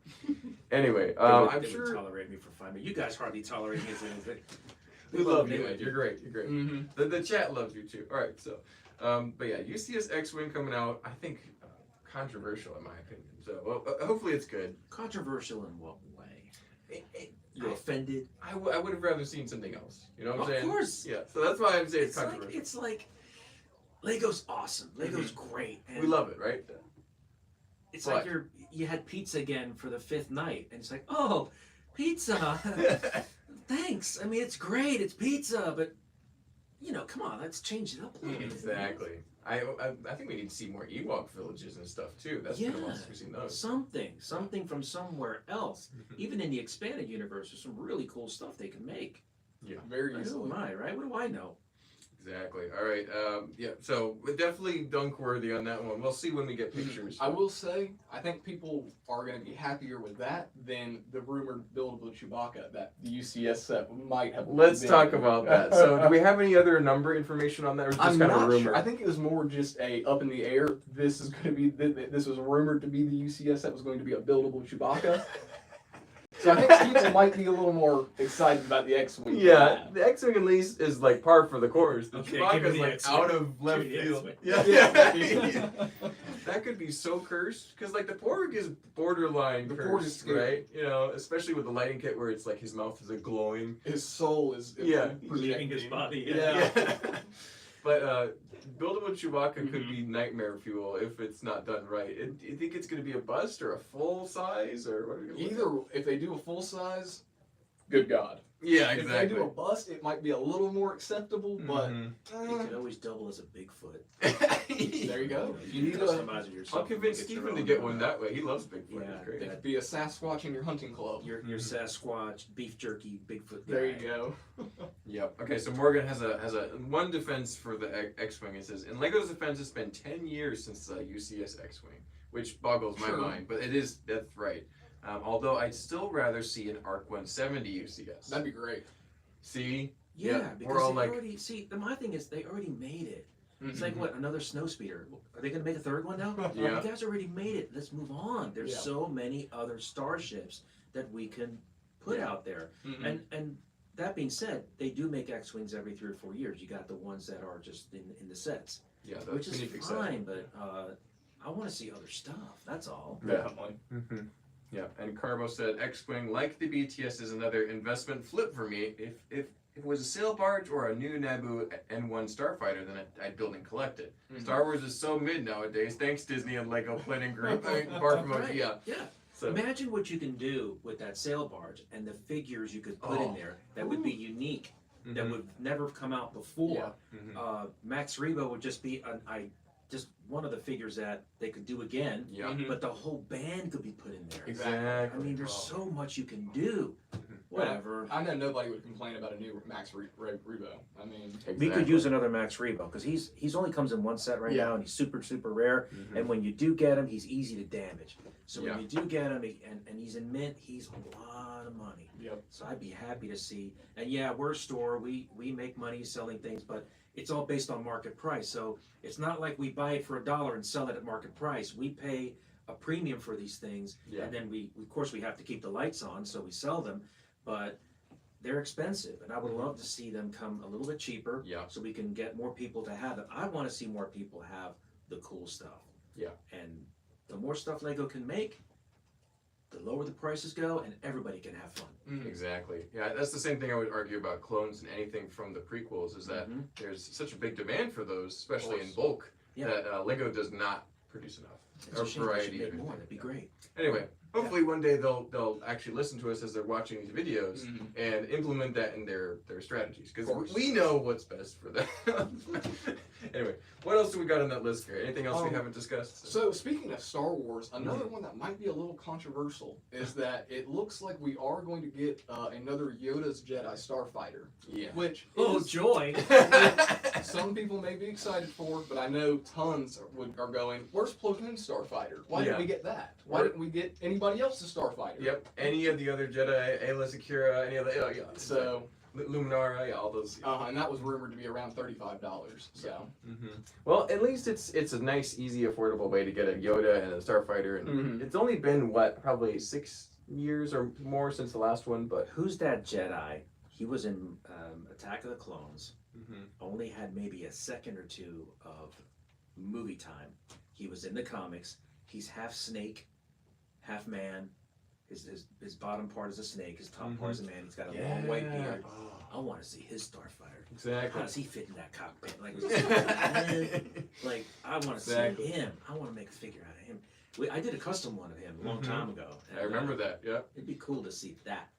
Anyway, I'm sure. They tolerate me for 5 minutes. You guys hardly tolerate me as anything. We love you, Ed. You're great. The chat loves you too. All right, so, but yeah, UCS X-Wing coming out. I think controversial in my opinion. So hopefully it's good. Controversial in what way? You're offended? I would have rather seen something else. You know what I'm saying? Of course. Yeah. So that's why I'm saying it's controversial. It's like Lego's awesome. Lego's great. And we love it, right? It's like you had pizza again for the 5th night, and it's like, oh, pizza. Thanks. I mean, it's great. It's pizza, but come on, let's change it up a little bit. Exactly. I think we need to see more Ewok villages and stuff too. That's been a while since we've seen those. Something from somewhere else. Even in the expanded universe, there's some really cool stuff they can make. Yeah, very easily. Who am I, right? What do I know? Exactly. All right. So definitely dunk worthy on that one. We'll see when we get pictures. I will say, I think people are going to be happier with that than the rumored buildable Chewbacca that the UCS set might have. Let's talk about that. So, do we have any other number information on that, or just I'm kind of not rumor? sure. I think it was more just a up in the air. This is going to be. This was rumored to be the UCS set was going to be a buildable Chewbacca. So I think people might be a little more excited about the X-Wing. Yeah, the X-Wing at least is like par for the course. The Chewbacca is like X-Wing. out of left field. Yeah. That could be so cursed because like the Porg is borderline cursed, right? Especially with the lighting kit where it's like his mouth is like glowing. His soul is leaving his body. Yeah. But buildable Chewbacca could be nightmare fuel if it's not done right. Do you think it's going to be a bust or a full size or what? Either if they do a full size, good God. Yeah, If they do a bust, it might be a little more acceptable, but It could always double as a Bigfoot. there you go. You need to customize it yourself. I'll convince Stephen to get one that way. He loves Bigfoot. Yeah, It's great. It could be a Sasquatch in your hunting club. Your Sasquatch, beef jerky, Bigfoot guy. There you go. Yep. Okay, so Morgan has a one defense for the X-wing. It says, in Lego's defense, it's been 10 years since the UCS X-wing, which boggles my mind, but that's right. Although I'd still rather see an ARC 170 UCS. That'd be great. See? Yeah, because we're all they like, already see. My thing is, they already made it. It's Mm-hmm. like what, another snow speeder? Are they going to make a third one now? Yeah. You guys already made it. Let's move on. There's Yeah. so many other starships that we can put out there. Mhm. And that being said, they do make X-wings every 3 or 4 years. You got the ones that are just in the sets, yeah, the which is minifig set. fine. But I want to see other stuff. That's all. Definitely. Mm-hmm. Yeah, and Carbo said X-wing, like the BTS, is another investment flip for me. If it was a sail barge or a new Naboo N1 Starfighter, then I'd build and collect it. Mhm. Star Wars is so mid nowadays. Thanks Disney and Lego Planning Group. I mean, bar promotion, Right. yeah. Yeah. So Imagine what you can do with that sail barge and the figures you could put in there that would be unique, that would never have come out before. Mhm. Max Rebo would just be just one of the figures that they could do again, Yeah. Mhm. but the whole band could be put in there. Exactly. I mean, there's so much you can do. Whatever. I know nobody would complain about a new Max Rebo. I mean, We could use another Max Rebo because he's only comes in one set right Yeah. now, and he's super rare. Mhm. And when you do get him, he's easy to damage. So Yeah. when you do get him, and he's in mint, he's a lot of money. Yep. So I'd be happy to see. And yeah, we're a store. We make money selling things, but it's all based on market price. So it's not like we buy it for $1 and sell it at market price. We pay a premium for these things, Yeah. and then we of course we have to keep the lights on, so we sell them. But they're expensive, and I would love to see them come a little bit cheaper, Yeah. so we can get more people to have it. I want to see more people have the cool stuff. Yeah. And the more stuff Lego can make, the lower the prices go, and everybody can have fun. Mhm. Exactly. Yeah, that's the same thing I would argue about clones and anything from the prequels is that Mhm. there's such a big demand for those, especially in course. bulk, Yeah. that Lego does not produce enough. It's Or a shame they should variety make of more. it. That'd be great. Anyway, hopefully one day they'll actually listen to us as they're watching these videos Mhm. and implement that in their strategies Of because course. we know what's best for them. Anyway, what else do we got on that list, Gary? Anything else we haven't discussed? So speaking of Star Wars, another one that might be a little controversial is that it looks like we are going to get another Yoda'S Jedi Starfighter, Yeah. which Oh, is, joy! some people may be excited for, but I know tons are going, where's Plo Koon's Starfighter? Why Yeah. didn't we get that? Why didn't we get anybody else's Starfighter? Yep. Any of the other Jedi, Ayla Secura, any of the So, Luminara, yeah, all those. Yeah. and that was rumored to be around $35. So, Well, at least it's a nice, easy, affordable way to get a Yoda and a Starfighter, and Mhm. it's only been probably 6 years or more since the last one, but Who's that Jedi? He was in Attack of the Clones. Only had maybe a second or two of movie time. He was in the comics. He's half snake, half man. His bottom part is a snake. His top part is a man. He's got a long white beard. I want to see his Starfighter. How Exactly. does he fit in that cockpit? Like I want to Exactly. see him. I want to make a figure out of him. I did a custom one of him a long time ago. And, I remember that. Yeah. It'd be cool to see that.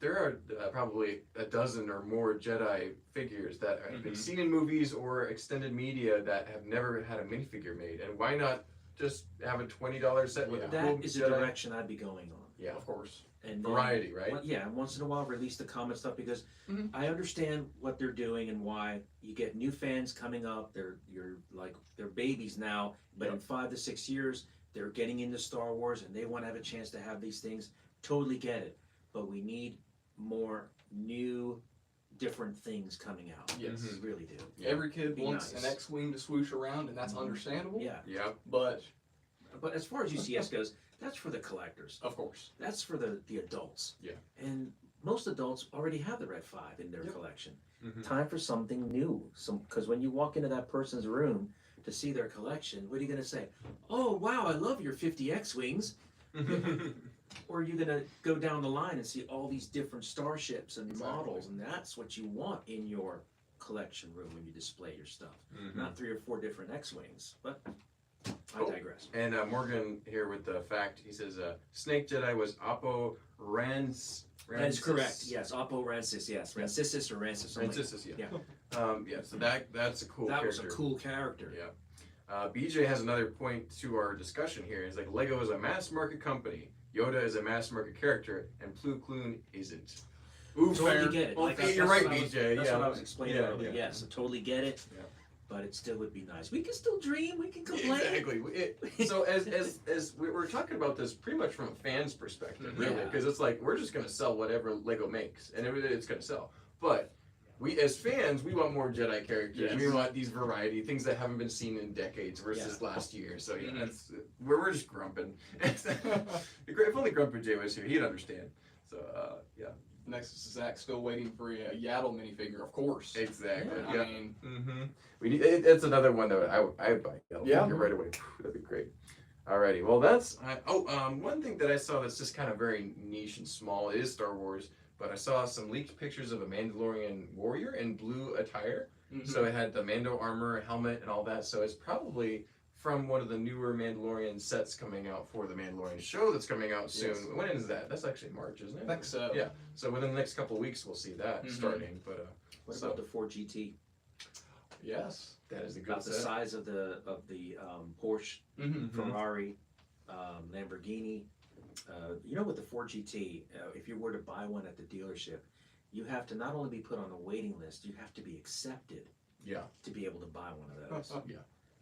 There are probably a dozen or more Jedi figures that have been seen in movies or extended media that have never had a minifigure made, and why not just have a $20 set with a That cool is the Jedi? direction I'd be going on. Yeah. of course. And then- Variety, right? Yeah, and once in a while release the common stuff because Mhm. I understand what they're doing and why you get new fans coming up. They're babies now, but in 5 to 6 years they're getting into Star Wars and they want to have a chance to have these things. Totally get it, but we need more new, different things coming out. Yes. We really do. Yeah. Every kid Be wants nice. an X-Wing to swoosh around, and that's understandable. Yeah, Yeah. But, but as far as UCS goes, that's for the collectors. of course. That's for the adults. Yeah. And most adults already have the Red 5 in their Yep. collection. Mhm. Time for something new. Because when you walk into that person's room to see their collection, what are you going to say? Oh, wow, I love your 50 X-Wings. Or are you going to go down the line and see all these different starships and Exactly. models, and that's what you want in your collection room when you display your stuff. Mhm. Not 3 or 4 different X-Wings. But I Oh. digress. And Morgan here with the fact, he says, Snake Jedi was Oppo That is correct. Yes, Oppo Rancis. Yes, Rancisis or Rancis. something like Rancisis, yeah. Yeah. Yeah, so that's a cool that character. was a cool character. Yeah. BJ has another point to our discussion here. It's like Lego is a mass market company. Yoda is a mass market character, and Plo Koon isn't. Ooh, Totally fair. get it. Well, Like, you're that's right, what I was- BJ. That's yeah. what I was explaining Yeah, earlier. yeah. Yes, I totally get it. Yeah. But it still would be nice. We can still dream. We can complain. Exactly. So as we're talking about this pretty much from a fan's perspective, really, Yeah. because it's like we're just gonna sell whatever Lego makes, and it's gonna sell. But we as fans, we want more Jedi characters. Yes. We want these variety things that haven't been seen in decades versus last year. So yeah, Mhm. that's we're just grumping. If only Grumpy J was here, he'd understand. So yeah, Next is Zach still waiting for a Yaddle minifigure, of course. exactly. Yeah. I Yeah. mean, Mm-hmm. We need. It's another one that I would buy. Yeah. Right away. That'd be great. Alrighty. Well, that's. One thing that I saw that's just kind of very niche and small is Star Wars. But I saw some leaked pictures of a Mandalorian warrior in blue attire. mhm. So it had the Mando armor, helmet, and all that. So it's probably from one of the newer Mandalorian sets coming out for the Mandalorian show that's coming out soon. Yes. When is that? That's actually March, isn't it? I think so. Yeah. So within the next couple of weeks, we'll see that Mhm. starting. But What So- about the Ford GT? Yes. that is a good About the set. size of the Porsche, Mm-hmm. Mhm. Ferrari, Lamborghini. You know, with the Ford GT, if you were to buy one at the dealership, you have to not only be put on a waiting list, you have to be accepted Yeah. to be able to buy one of those.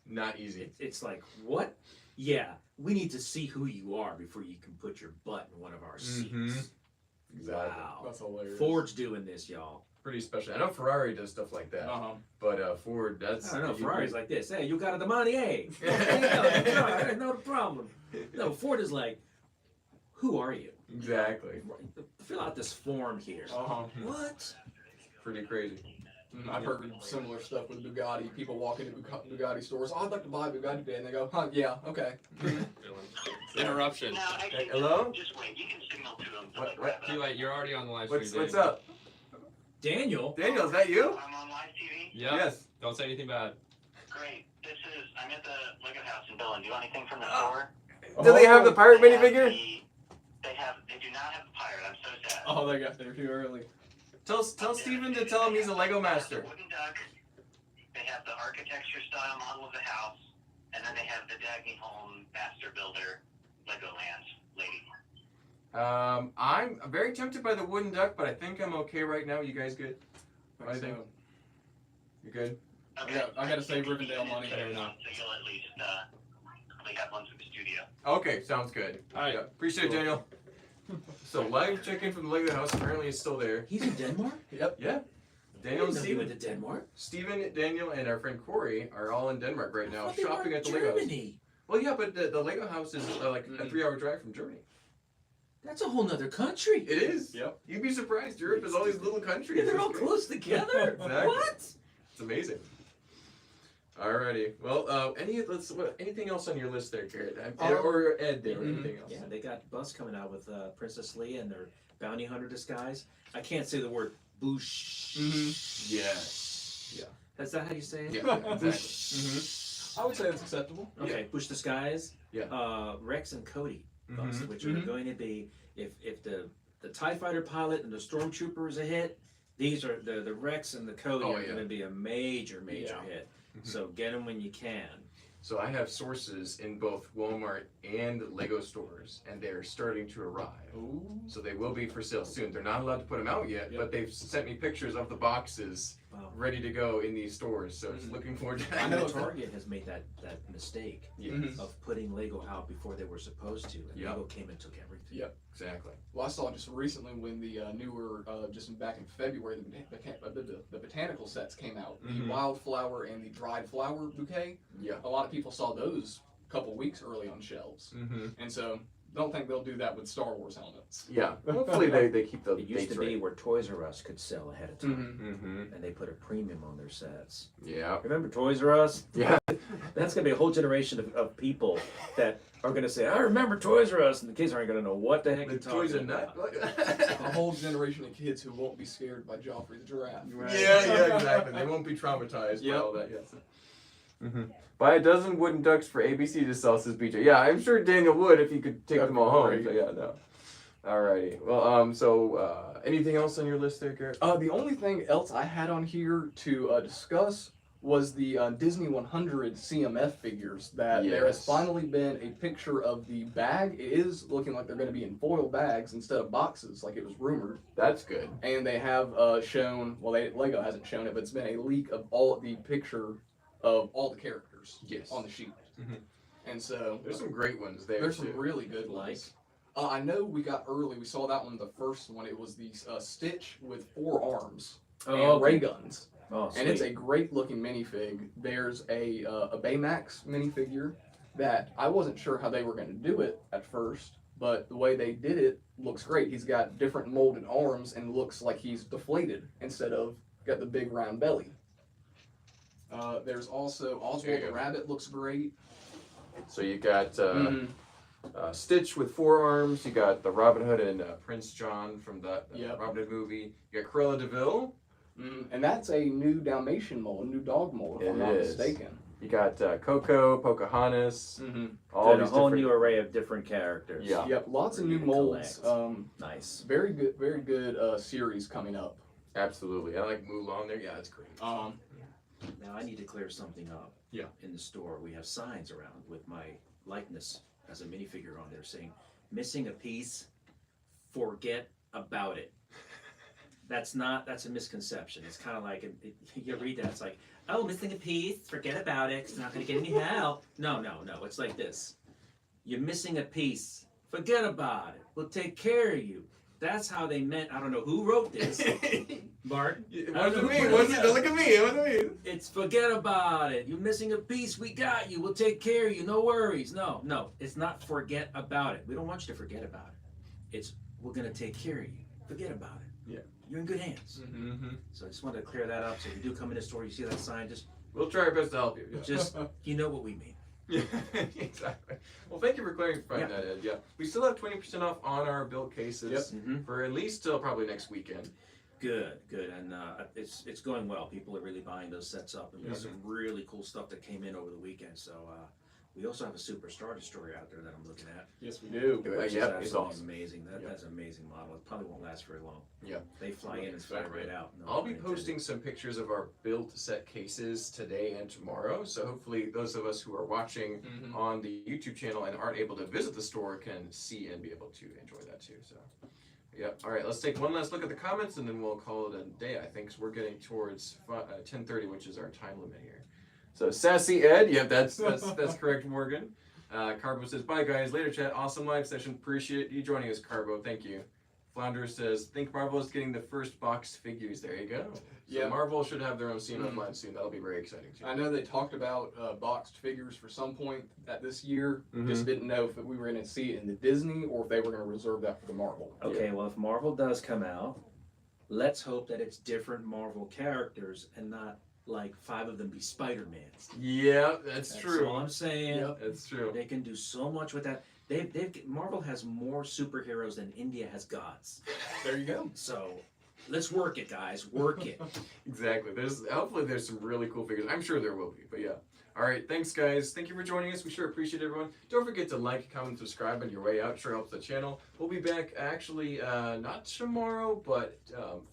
Not easy. It's like, what? Yeah, we need to see who you are before you can put your butt in one of our seats. Mhm. Exactly. Wow. That's hilarious. Ford's doing this, y'all. Pretty special. I know Ferrari does stuff like that, Uh-huh. but Ford, that's. I don't know, you- Ferrari's like this. Hey, you got the money, hey. I know the problem. No, Ford is like, who are you? Exactly. Fill out this form here. Uh-huh. What? Pretty crazy. I've heard similar stuff with Bugatti. People walk into Bugatti stores. Oh, I'd like to buy a Bugatti today, and they go, "Huh? Yeah, okay." Interruption. No, actually, Hello? just wait. You can signal to them. What- Too late. You're already on the live stream. What's Daniel. up? Daniel? Daniel, is that you? I'm on live TV. Yep. Yes. Don't say anything bad. Great. I'm at the Lego house in Dillon. Do you want anything from the Oh. store? Do they have the pirate They have minifigure? They do not have the pirate. I'm so sad. Oh, they got there too early. Tell Steven to tell him he's a Lego master. The wooden duck. They have the architecture style model of the house, and then they have the Dagny Home Master Builder Legoland lady. I'm very tempted by the wooden duck, but I think I'm okay right now. You guys good? What do you think? So, You good? Okay. I gotta save Rivendell money. Fair enough. So you'll at least probably have one for the studio. Okay, sounds good. All right. Yeah, appreciate it, Daniel. So live check-in from the Lego house. Apparently, it's still there. He's in Denmark? Yeah. I Daniel, didn't know he went Steven, to Denmark. Steven, Daniel, and our friend Corey are all in Denmark right I now, thought they were shopping in at the Lego house. Germany. Well, yeah, but the Lego house is like a Mhm. 3-hour drive from Germany. That's a whole nother country. It is. Yep. You'd be surprised. Europe is all these little countries. Yeah, they're It's all great. close together. Exactly. What? It's amazing. Alrighty. Well, anything else on your list there, Garrett? Or Ed there? Or Mhm. anything else? Yeah, they got Buzz coming out with Princess Leia and their bounty hunter disguise. I can't say the word boosh. Mhm. Yes. Is that how you say it? Yeah. Exactly. Mm-hmm. I would say it's acceptable. Okay, Bush disguise. Yeah. Rex and Cody Buzz, Mhm. which are Mhm. going to be if the TIE fighter pilot and the stormtrooper is a hit, these are the Rex and the Cody Oh, are yeah. going to be a major Yeah. hit. Mhm. So get them when you can. So I have sources in both Walmart and Lego stores, and they're starting to arrive. Ooh. So they will be for sale soon. They're not allowed to put them out yet, Yep. but they've sent me pictures of the boxes Wow. ready to go in these stores. So it's Mhm. looking forward to I that. know Target has made that mistake Yes. Mhm. of putting Lego out before they were supposed to, and Yeah. Lego came and took everything. Yep. Exactly. Well, I saw just recently when the newer, just back in February, the botanical sets came out. Mhm. The wildflower and the dried flower bouquet. Yeah. A lot of people saw those a couple weeks early on shelves, Mm-hmm. and so don't think they'll do that with Star Wars helmets. Yeah. Hopefully they keep the It used dates to be right. where Toys R Us could sell ahead of time, Mm-hmm. and they put a premium on their sets. Yeah. Remember Toys R Us? Yeah. That's gonna be a whole generation of people that are gonna say, "I remember Toys R Us," and the kids aren't gonna know what the heck The you're toys are talking nut. about. A whole generation of kids who won't be scared by Joffrey the giraffe. Yeah, exactly. They won't be traumatized by Yep. all that. Yes. Mm-hmm. Buy a dozen wooden ducks for ABC to sell, says BJ. Yeah, I'm sure Daniel would if he could take them all home. That'd So be yeah, no. Alrighty. Well, anything else on your list there, Garrett? The only thing else I had on here to discuss was the Disney 100 CMF figures. That there has Yes. finally been a picture of the bag. It is looking like they're going to be in foil bags instead of boxes, like it was rumored. That's good. And they have shown, well, Lego hasn't shown it, but it's been a leak of the picture of all the characters Yes. on the sheet. Mhm. And so There's some great ones there. there's too. some really good ones. I know we got early. We saw that one, the first one. It was the Stitch with 4 arms and ray guns. Oh, And it's sweet. a great looking minifig. There's a Baymax minifigure that I wasn't sure how they were going to do it at first, but the way they did it looks great. He's got different molded arms and looks like he's deflated instead of got the big round belly. There's also Oswald There you the go. Rabbit looks great. So you got Mhm. Stitch with 4 arms. You got the Robin Hood and Prince John from the Yep. Robin Hood movie. You got Cruella de Vil. And that's a new Dalmatian mold, a new dog mold, if I'm It not is. mistaken. You got Coco, Pocahontas. All Got a these whole different. new array of different characters. Yeah. Yep, lots of For new you to molds. collect. Nice. Very good series coming up. Absolutely. I like Mulan there. Yeah, that's great. Now I need to clear something up. Yeah. In the store, we have signs around with my likeness as a minifigure on there saying, "Missing a piece, forget about it." That's a misconception. It's kind of like, you read that, it's like, "Oh, missing a piece, forget about it, it's not going to get any help." No. It's like this. You're missing a piece, forget about it, we'll take care of you. That's how they meant. I don't know who wrote this. Martin? It I don't wasn't know me. who It wrote wasn't, that. don't look at me. It wasn't me. It's forget about it. You're missing a piece. We got you. We'll take care of you. No worries. No. It's not forget about it. We don't want you to forget about it. It's we're going to take care of you. Forget about it. Yeah. You're in good hands. Mm-hmm. So I just wanted to clear that up. So if you do come in the store, you see that sign, We'll try our best to help you. Yeah. just you know what we mean. Yeah, exactly. Well, thank you for clarifying that, Ed. Yeah, we still have 20% off on our build cases Mm-hmm. for at least till probably next weekend. Good. And it's going well. People are really buying those sets up, and we have some really cool stuff that came in over the weekend. So we also have a Super Star Destroyer out there that I'm looking at. Yes, we do. Yeah, Which is yep, it's absolutely awesome. amazing. Yep. That's an amazing model. It probably won't last very long. Yeah. They fly in and fly Exactly. right out. No I'll be pun posting intended. some pictures of our build set cases today and tomorrow. So hopefully those of us who are watching on the YouTube channel and aren't able to visit the store can see and be able to enjoy that too. So, yep. All right, let's take one last look at the comments and then we'll call it a day, I think. So we're getting towards 10:30, which is our time limit here. So Sassy Ed, yeah, that's correct, Morgan. Carbo says, "Bye guys, later chat. Awesome live session. Appreciate you joining us, Carbo. Thank you." Flounder says, "Think Marvel is getting the first boxed figures." There you go. So Yeah. Marvel should have their own CMF line soon. That'll be very exciting too. I know they talked about boxed figures for some point at this year. Just didn't know if we were going to see it in the Disney or if they were going to reserve that for the Marvel. Okay, well, if Marvel does come out, let's hope that it's different Marvel characters and not like 5 of them be Spider-Mans. Yeah, that's That's true. all I'm saying. Yep. That's true. They can do so much with that. Marvel has more superheroes than India has gods. There you go. So let's work it, guys. Work it. Exactly. Hopefully there's some really cool figures. I'm sure there will be, but yeah. All right, thanks guys. Thank you for joining us. We sure appreciate everyone. Don't forget to like, comment, subscribe on your way out. Sure helps the channel. We'll be back actually not tomorrow, but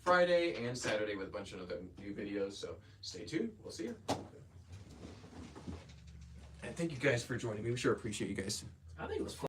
Friday and Saturday with a bunch of other new videos. So stay tuned. We'll see you. And thank you guys for joining me. We sure appreciate you guys. I think it was fun.